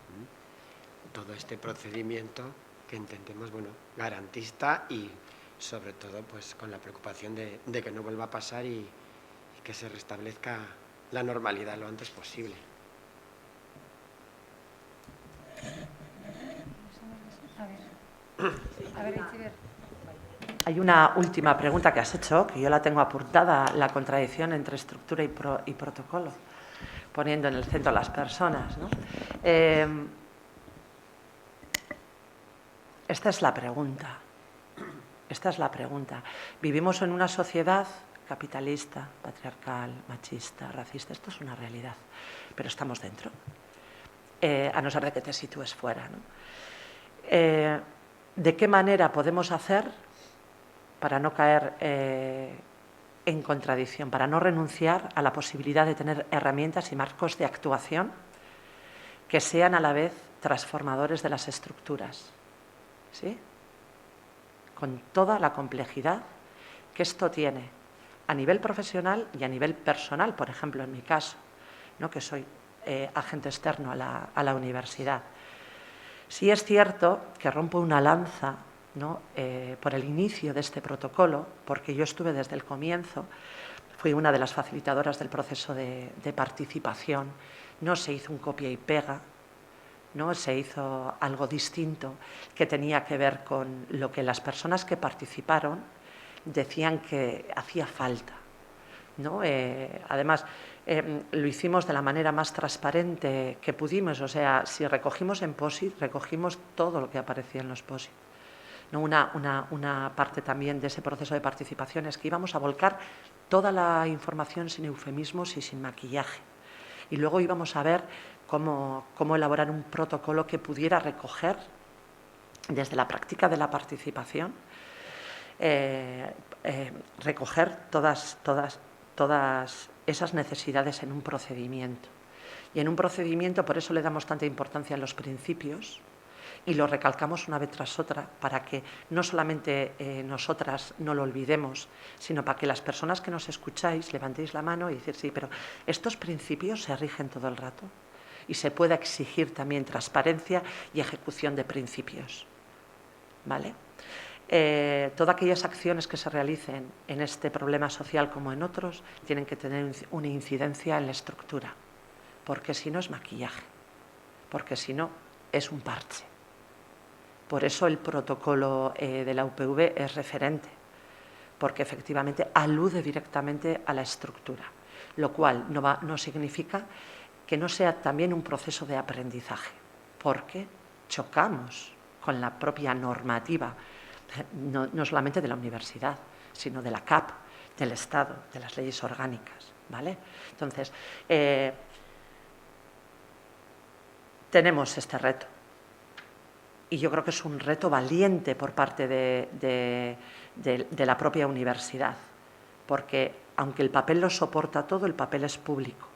todo este procedimiento que entendemos, bueno, garantista y sobre todo pues con la preocupación de que no vuelva a pasar y que se restablezca la normalidad lo antes posible. A ver, Itziber. Hay una última pregunta que has hecho, que yo la tengo apuntada, la contradicción entre estructura y protocolo, poniendo en el centro a las personas, ¿no? Esta es la pregunta. Esta es la pregunta. Vivimos en una sociedad capitalista, patriarcal, machista, racista. Esto es una realidad, pero estamos dentro, a no ser de que te sitúes fuera, ¿no? ¿De qué manera podemos hacer para no caer en contradicción, para no renunciar a la posibilidad de tener herramientas y marcos de actuación que sean a la vez transformadores de las estructuras? ¿Sí? Con toda la complejidad que esto tiene a nivel profesional y a nivel personal, por ejemplo, en mi caso, ¿no? Que soy agente externo a la universidad. Sí es cierto que rompo una lanza, ¿no? Por el inicio de este protocolo, porque yo estuve desde el comienzo, fui una de las facilitadoras del proceso de participación, no se hizo un copia y pega, ¿no? Se hizo algo distinto que tenía que ver con lo que las personas que participaron decían que hacía falta, ¿no? Además, lo hicimos de la manera más transparente que pudimos. O sea, si recogimos en POSIT, recogimos todo lo que aparecía en los POSIT. ¿No? Una parte también de ese proceso de participación es que íbamos a volcar toda la información sin eufemismos y sin maquillaje. Y luego íbamos a ver cómo elaborar un protocolo que pudiera recoger desde la práctica de la participación, recoger todas esas necesidades en un procedimiento. Y en un procedimiento, por eso le damos tanta importancia a los principios y lo recalcamos una vez tras otra para que no solamente nosotras no lo olvidemos, sino para que las personas que nos escucháis levantéis la mano y decir, sí, pero estos principios se rigen todo el rato y se pueda exigir también transparencia y ejecución de principios. ¿Vale? Todas aquellas acciones que se realicen en este problema social como en otros tienen que tener una incidencia en la estructura, porque si no es maquillaje, porque si no es un parche. Por eso el protocolo de la UPV es referente, porque efectivamente alude directamente a la estructura, lo cual no significa que no sea también un proceso de aprendizaje, porque chocamos con la propia normativa no solamente de la universidad, sino de la CAP, del Estado, de las leyes orgánicas, ¿vale? Entonces, tenemos este reto. Y yo creo que es un reto valiente por parte de la propia universidad, porque aunque el papel lo soporta todo, el papel es público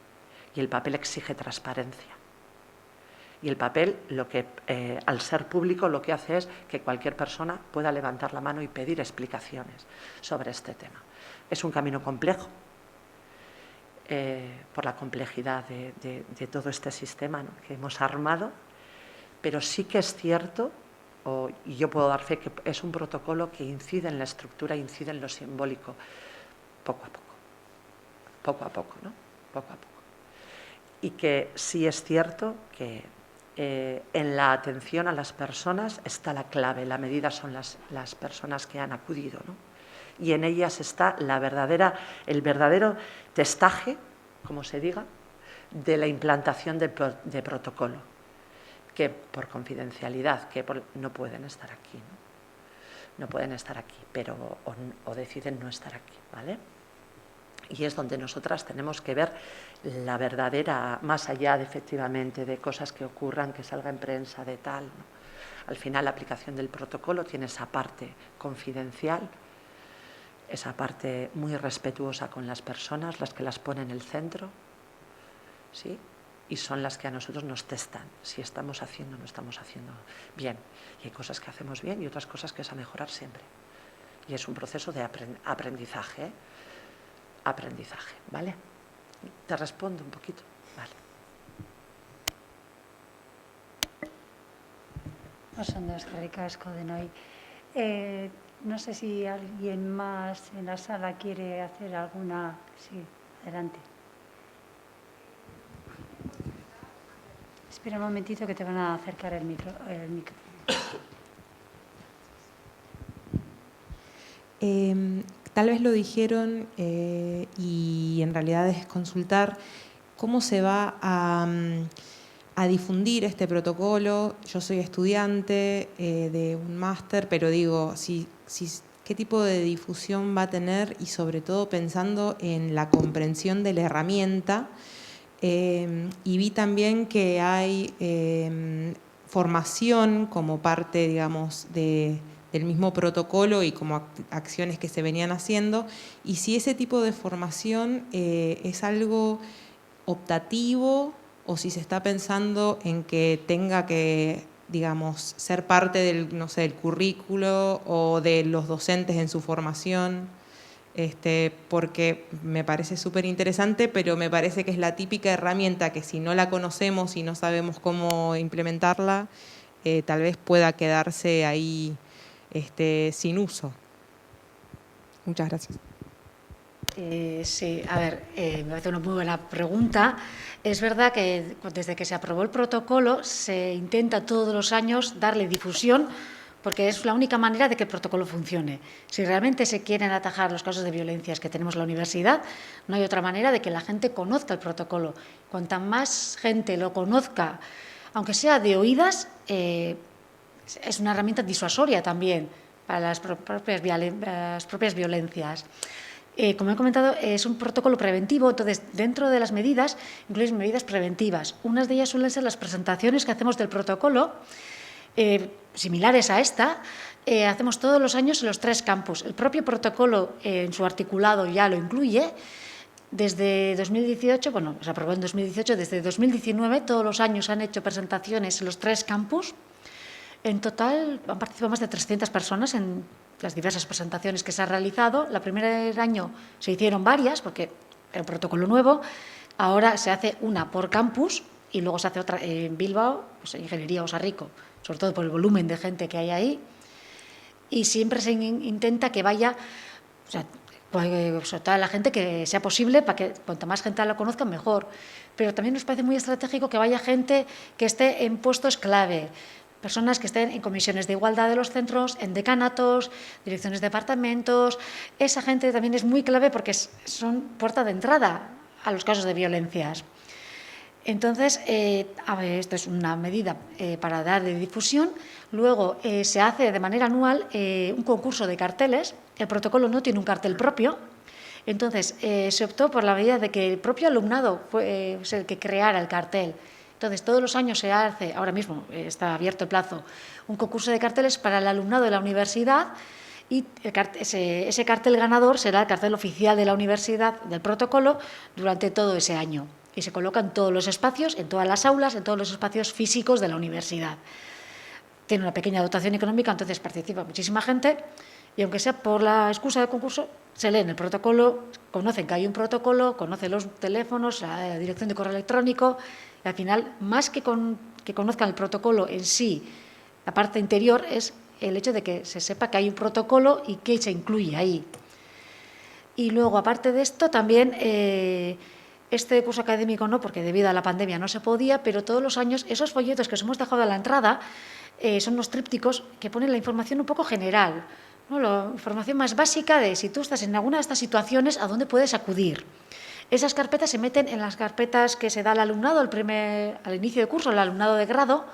y el papel exige transparencia. Y el papel, al ser público, lo que hace es que cualquier persona pueda levantar la mano y pedir explicaciones sobre este tema. Es un camino complejo, por la complejidad de todo este sistema, ¿no?, que hemos armado, pero sí que es cierto, y yo puedo dar fe, que es un protocolo que incide en la estructura, incide en lo simbólico, poco a poco, ¿no? Poco a poco. Y que sí es cierto que en la atención a las personas está la clave, la medida son las personas que han acudido, ¿no? Y en ellas está el verdadero testaje, como se diga, de la implantación de protocolo, que por confidencialidad, no pueden estar aquí, ¿no? No pueden estar aquí, pero o deciden no estar aquí, ¿vale? Y es donde nosotras tenemos que ver la verdadera, más allá de efectivamente de cosas que ocurran, que salga en prensa, de tal, ¿no? Al final la aplicación del protocolo tiene esa parte confidencial, esa parte muy respetuosa con las personas, las que las ponen en el centro, ¿sí? Y son las que a nosotros nos testan si estamos haciendo o no estamos haciendo bien. Y hay cosas que hacemos bien y otras cosas que es a mejorar siempre. Y es un proceso de aprendizaje, ¿eh? Aprendizaje, ¿vale? Te respondo un poquito, vale. Oso ondo, eskerrik asko denoi. No sé si alguien más en la sala quiere hacer alguna... Sí, adelante. Espera un momentito que te van a acercar el micro. Tal vez lo dijeron y en realidad es consultar cómo se va a difundir este protocolo. Yo soy estudiante de un máster, pero digo, ¿qué tipo de difusión va a tener? Y sobre todo pensando en la comprensión de la herramienta. Y vi también que hay formación como parte, digamos, del mismo protocolo y como acciones que se venían haciendo, y si ese tipo de formación es algo optativo o si se está pensando en que tenga que, digamos, ser parte del, no sé, del currículo o de los docentes en su formación, porque me parece súper interesante, pero me parece que es la típica herramienta que si no la conocemos y no sabemos cómo implementarla, tal vez pueda quedarse ahí sin uso. Muchas gracias. Sí, a ver, me parece una muy buena pregunta. Es verdad que desde que se aprobó el protocolo se intenta todos los años darle difusión, porque es la única manera de que el protocolo funcione. Si realmente se quieren atajar los casos de violencias que tenemos en la universidad, no hay otra manera de que la gente conozca el protocolo. Cuanta más gente lo conozca, aunque sea de oídas, es una herramienta disuasoria también para las propias violencias. Como he comentado, es un protocolo preventivo, entonces dentro de las medidas incluyen medidas preventivas. Unas de ellas suelen ser las presentaciones que hacemos del protocolo, similares a esta, hacemos todos los años en los 3 campus. El propio protocolo en su articulado ya lo incluye. Desde 2018, bueno, se aprobó en 2018, desde 2019 todos los años han hecho presentaciones en los 3 campus. En total han participado más de 300 personas en las diversas presentaciones que se han realizado. El primer año se hicieron varias porque era un protocolo nuevo. Ahora se hace una por campus y luego se hace otra en Bilbao, pues en Ingeniería Osarrico, sobre todo por el volumen de gente que hay ahí. Y siempre se intenta que vaya, o sea, sobre toda la gente que sea posible, para que cuanta más gente la conozca, mejor. Pero también nos parece muy estratégico que vaya gente que esté en puestos clave, personas que estén en comisiones de igualdad de los centros, en decanatos, direcciones de departamentos. Esa gente también es muy clave porque son puerta de entrada a los casos de violencias. Entonces, a ver, esto es una medida para dar de difusión. Luego, se hace de manera anual un concurso de carteles. El protocolo no tiene un cartel propio. Entonces, se optó por la medida de que el propio alumnado fue el que creara el cartel. Entonces, todos los años se hace, ahora mismo está abierto el plazo, un concurso de carteles para el alumnado de la universidad y ese cartel ganador será el cartel oficial de la universidad, del protocolo, durante todo ese año. Y se coloca en todos los espacios, en todas las aulas, en todos los espacios físicos de la universidad. Tiene una pequeña dotación económica, entonces participa muchísima gente y aunque sea por la excusa del concurso, se leen el protocolo, conocen que hay un protocolo, conocen los teléfonos, la dirección de correo electrónico y al final, más que conozcan el protocolo en sí, la parte interior es el hecho de que se sepa que hay un protocolo y qué se incluye ahí. Y luego, aparte de esto, también este curso académico no, porque debido a la pandemia no se podía, pero todos los años esos folletos que os hemos dejado a la entrada son unos trípticos que ponen la información un poco general, ¿no? La información más básica de si tú estás en alguna de estas situaciones, a dónde puedes acudir. Esas carpetas se meten en las carpetas que se da al alumnado al inicio de curso, al alumnado de grado,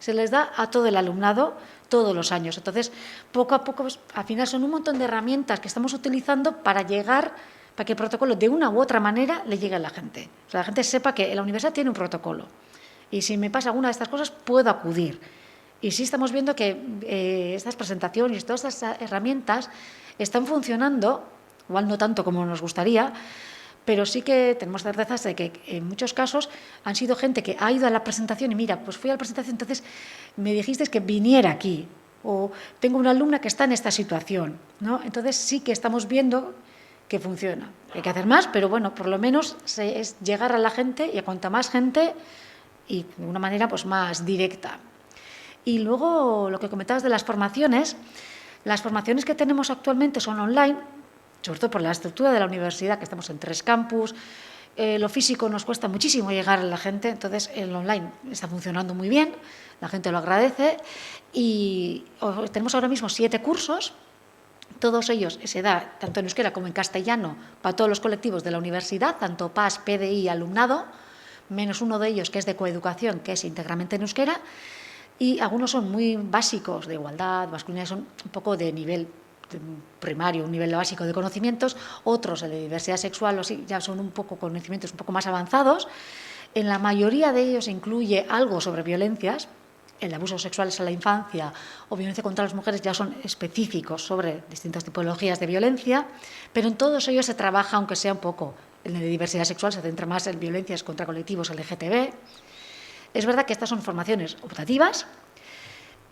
se les da a todo el alumnado todos los años. Entonces, poco a poco, pues, al final son un montón de herramientas que estamos utilizando para que el protocolo de una u otra manera le llegue a la gente. O sea, la gente sepa que la universidad tiene un protocolo y si me pasa alguna de estas cosas puedo acudir. Y sí estamos viendo que estas presentaciones, todas estas herramientas están funcionando, igual no tanto como nos gustaría, pero sí que tenemos certezas de que en muchos casos han sido gente que ha ido a la presentación y mira, pues fui a la presentación, entonces me dijisteis que viniera aquí, o tengo una alumna que está en esta situación, ¿no? Entonces sí que estamos viendo que funciona. Hay que hacer más, pero bueno, por lo menos es llegar a la gente y a cuanta más gente y de una manera pues más directa. Y luego lo que comentabas de las formaciones que tenemos actualmente son online, sobre todo por la estructura de la universidad, que estamos en 3 campus. Lo físico nos cuesta muchísimo llegar a la gente, entonces el online está funcionando muy bien, la gente lo agradece y tenemos ahora mismo 7 cursos. Todos ellos se da tanto en euskera como en castellano para todos los colectivos de la universidad, tanto PAS, PDI, alumnado, menos uno de ellos que es de coeducación, que es íntegramente en euskera, y algunos son muy básicos, de igualdad, masculinidad, son un poco de nivel primario, un nivel básico de conocimientos, otros, el de diversidad sexual, ya son un poco conocimientos un poco más avanzados. En la mayoría de ellos incluye algo sobre violencias. El de abusos sexuales a la infancia o violencia contra las mujeres ya son específicos sobre distintas tipologías de violencia, pero en todos ellos se trabaja, aunque sea un poco. En el de diversidad sexual se centra más en violencias contra colectivos LGTB. Es verdad que estas son formaciones optativas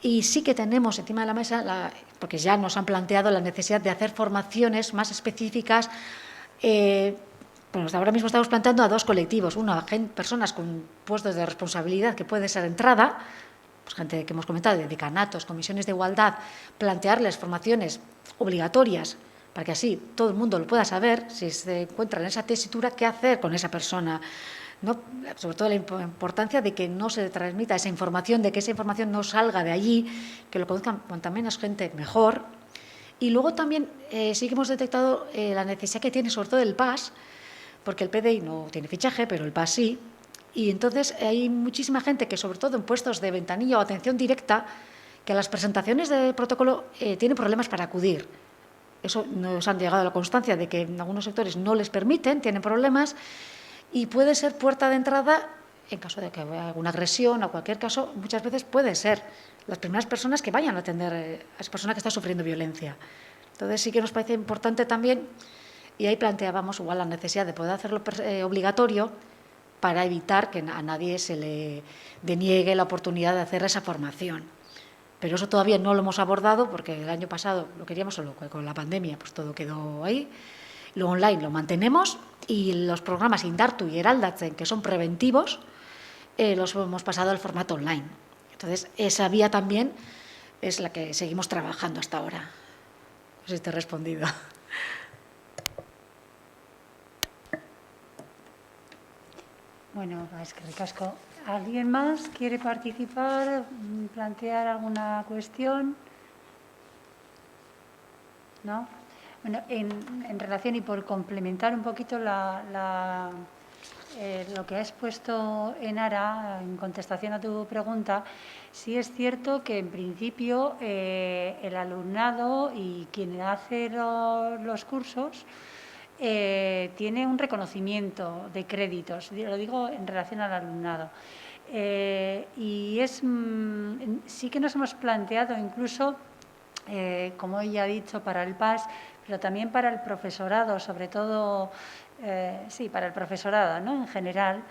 y sí que tenemos encima de la mesa, porque ya nos han planteado la necesidad de hacer formaciones más específicas. Bueno, ahora mismo estamos planteando a 2 colectivos. Uno, personas con puestos de responsabilidad que puede ser entrada, pues gente que hemos comentado, de decanatos, comisiones de igualdad, plantearles formaciones obligatorias para que así todo el mundo lo pueda saber, si se encuentra en esa tesitura, qué hacer con esa persona. ¿No? Sobre todo la importancia de que no se transmita esa información, de que esa información no salga de allí, que lo conozcan cuanta menos gente mejor. Y luego también sí que hemos detectado la necesidad que tiene sobre todo el PAS, porque el PDI no tiene fichaje, pero el PAS sí. Y entonces hay muchísima gente que, sobre todo en puestos de ventanilla o atención directa, que a las presentaciones de protocolo tienen problemas para acudir. Eso nos han llegado a la constancia de que en algunos sectores no les permiten, tienen problemas. Y puede ser puerta de entrada, en caso de que haya alguna agresión o cualquier caso, muchas veces puede ser las primeras personas que vayan a atender a esa persona que está sufriendo violencia. Entonces sí que nos parece importante también, y ahí planteábamos igual la necesidad de poder hacerlo obligatorio para evitar que a nadie se le deniegue la oportunidad de hacer esa formación. Pero eso todavía no lo hemos abordado porque el año pasado lo queríamos solo con la pandemia, pues todo quedó ahí. Lo online lo mantenemos y los programas Indartu y Eraldatzen, que son preventivos, los hemos pasado al formato online. Entonces, esa vía también es la que seguimos trabajando hasta ahora. No sé si te he respondido. Bueno, es que ricasco. ¿Alguien más quiere participar, plantear alguna cuestión? ¿No? Bueno, en relación y por complementar un poquito la lo que has puesto en Ara, en contestación a tu pregunta, sí es cierto que en principio el alumnado y quien hace los cursos tiene un reconocimiento de créditos, lo digo en relación al alumnado. Y sí que nos hemos planteado incluso, como ella ha dicho, para el PAS, pero también para el profesorado, sobre todo, sí, para el profesorado, ¿no? En general,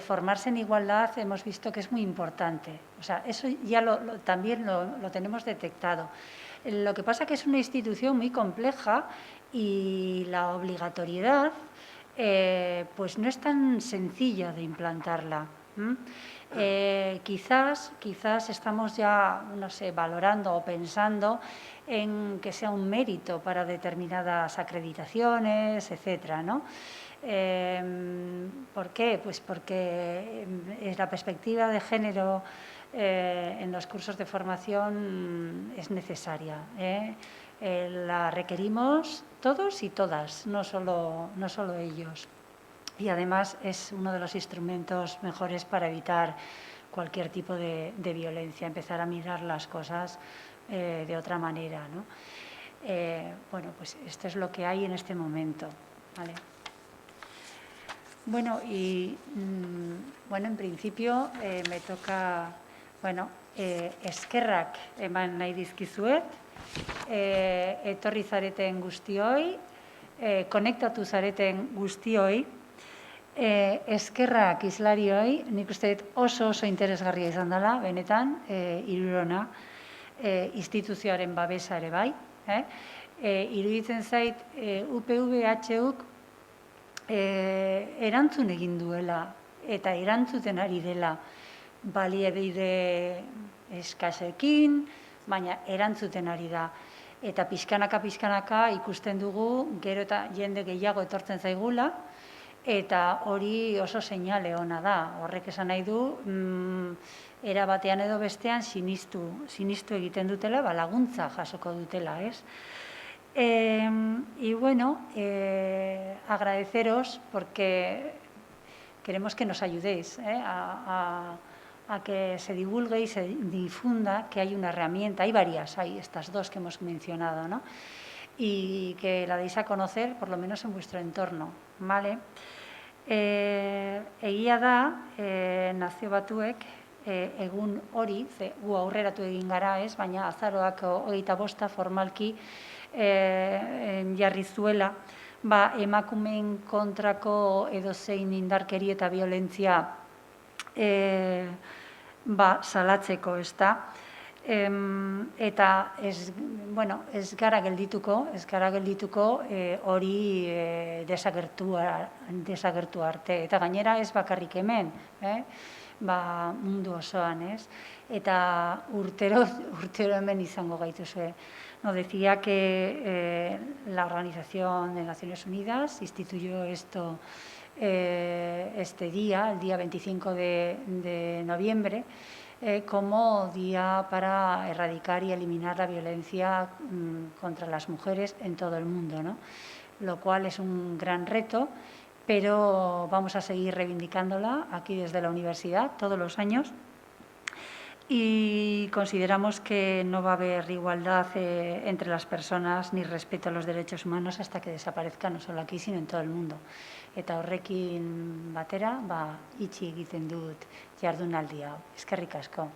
formarse en igualdad hemos visto que es muy importante. O sea, eso ya también lo tenemos detectado. Lo que pasa es que es una institución muy compleja y la obligatoriedad pues no es tan sencilla de implantarla. Quizás estamos ya, no sé, valorando o pensando en que sea un mérito para determinadas acreditaciones, etcétera, ¿no? ¿Por qué? Pues porque la perspectiva de género en los cursos de formación es necesaria. La requerimos todos y todas, no solo ellos. Y además es uno de los instrumentos mejores para evitar cualquier tipo de violencia, empezar a mirar las cosas de otra manera, ¿no? Bueno, pues esto es lo que hay en este momento, ¿vale? Bueno, y bueno, en principio me toca, bueno, eskerrak eman nahi dizkizuet, etorri zareten guztioi, konektatu zareten guztioi, eskerrak islarioi, nik uste dut oso interesgarria izan dela, benetan, Irurona, instituzioaren babesa ere bai. Iruditzen zait, UPV-HUk erantzun egin duela eta erantzuten ari dela baliabide eskasekin, baina erantzuten ari da. Eta pixkanaka ikusten dugu, gero eta jende gehiago etortzen zaigula, eta hori oso seinale ona da. Horrek esan nahi du, era batean edo bestean sinistu egiten dutela, laguntza jasoko dutela, ez? Y bueno, agradeceros porque queremos que nos ayudéis a que se divulgue y se difunda que hay una herramienta, hay varias, hay estas dos que hemos mencionado, ¿no? Y que la deis a conocer, por lo menos en vuestro entorno, ¿vale? Egia da, Nazio Batuek, egun hori, gu aurreratu egin gara, ez, baina azaroak 25 formalki jarri zuela, emakumeen kontrako edozein indarkeri eta violentzia salatzeko, ez da. Eta ez gara geldituko hori desagertu arte. Eta gainera ez bakarrik hemen, mundu osoan, ez? Eta urtero hemen izango gaituzue. Nos decía que la Organización de Naciones Unidas instituyó este día, el día 25 de noviembre, como día para erradicar y eliminar la violencia contra las mujeres en todo el mundo, ¿no? Lo cual es un gran reto, pero vamos a seguir reivindicándola aquí desde la universidad todos los años. Y consideramos que no va a haber igualdad entre las personas ni respeto a los derechos humanos hasta que desaparezca no solo aquí, sino en todo el mundo. Eta horrekin batera, itxi egiten dut jardunaldi hau. Eskerrik asko.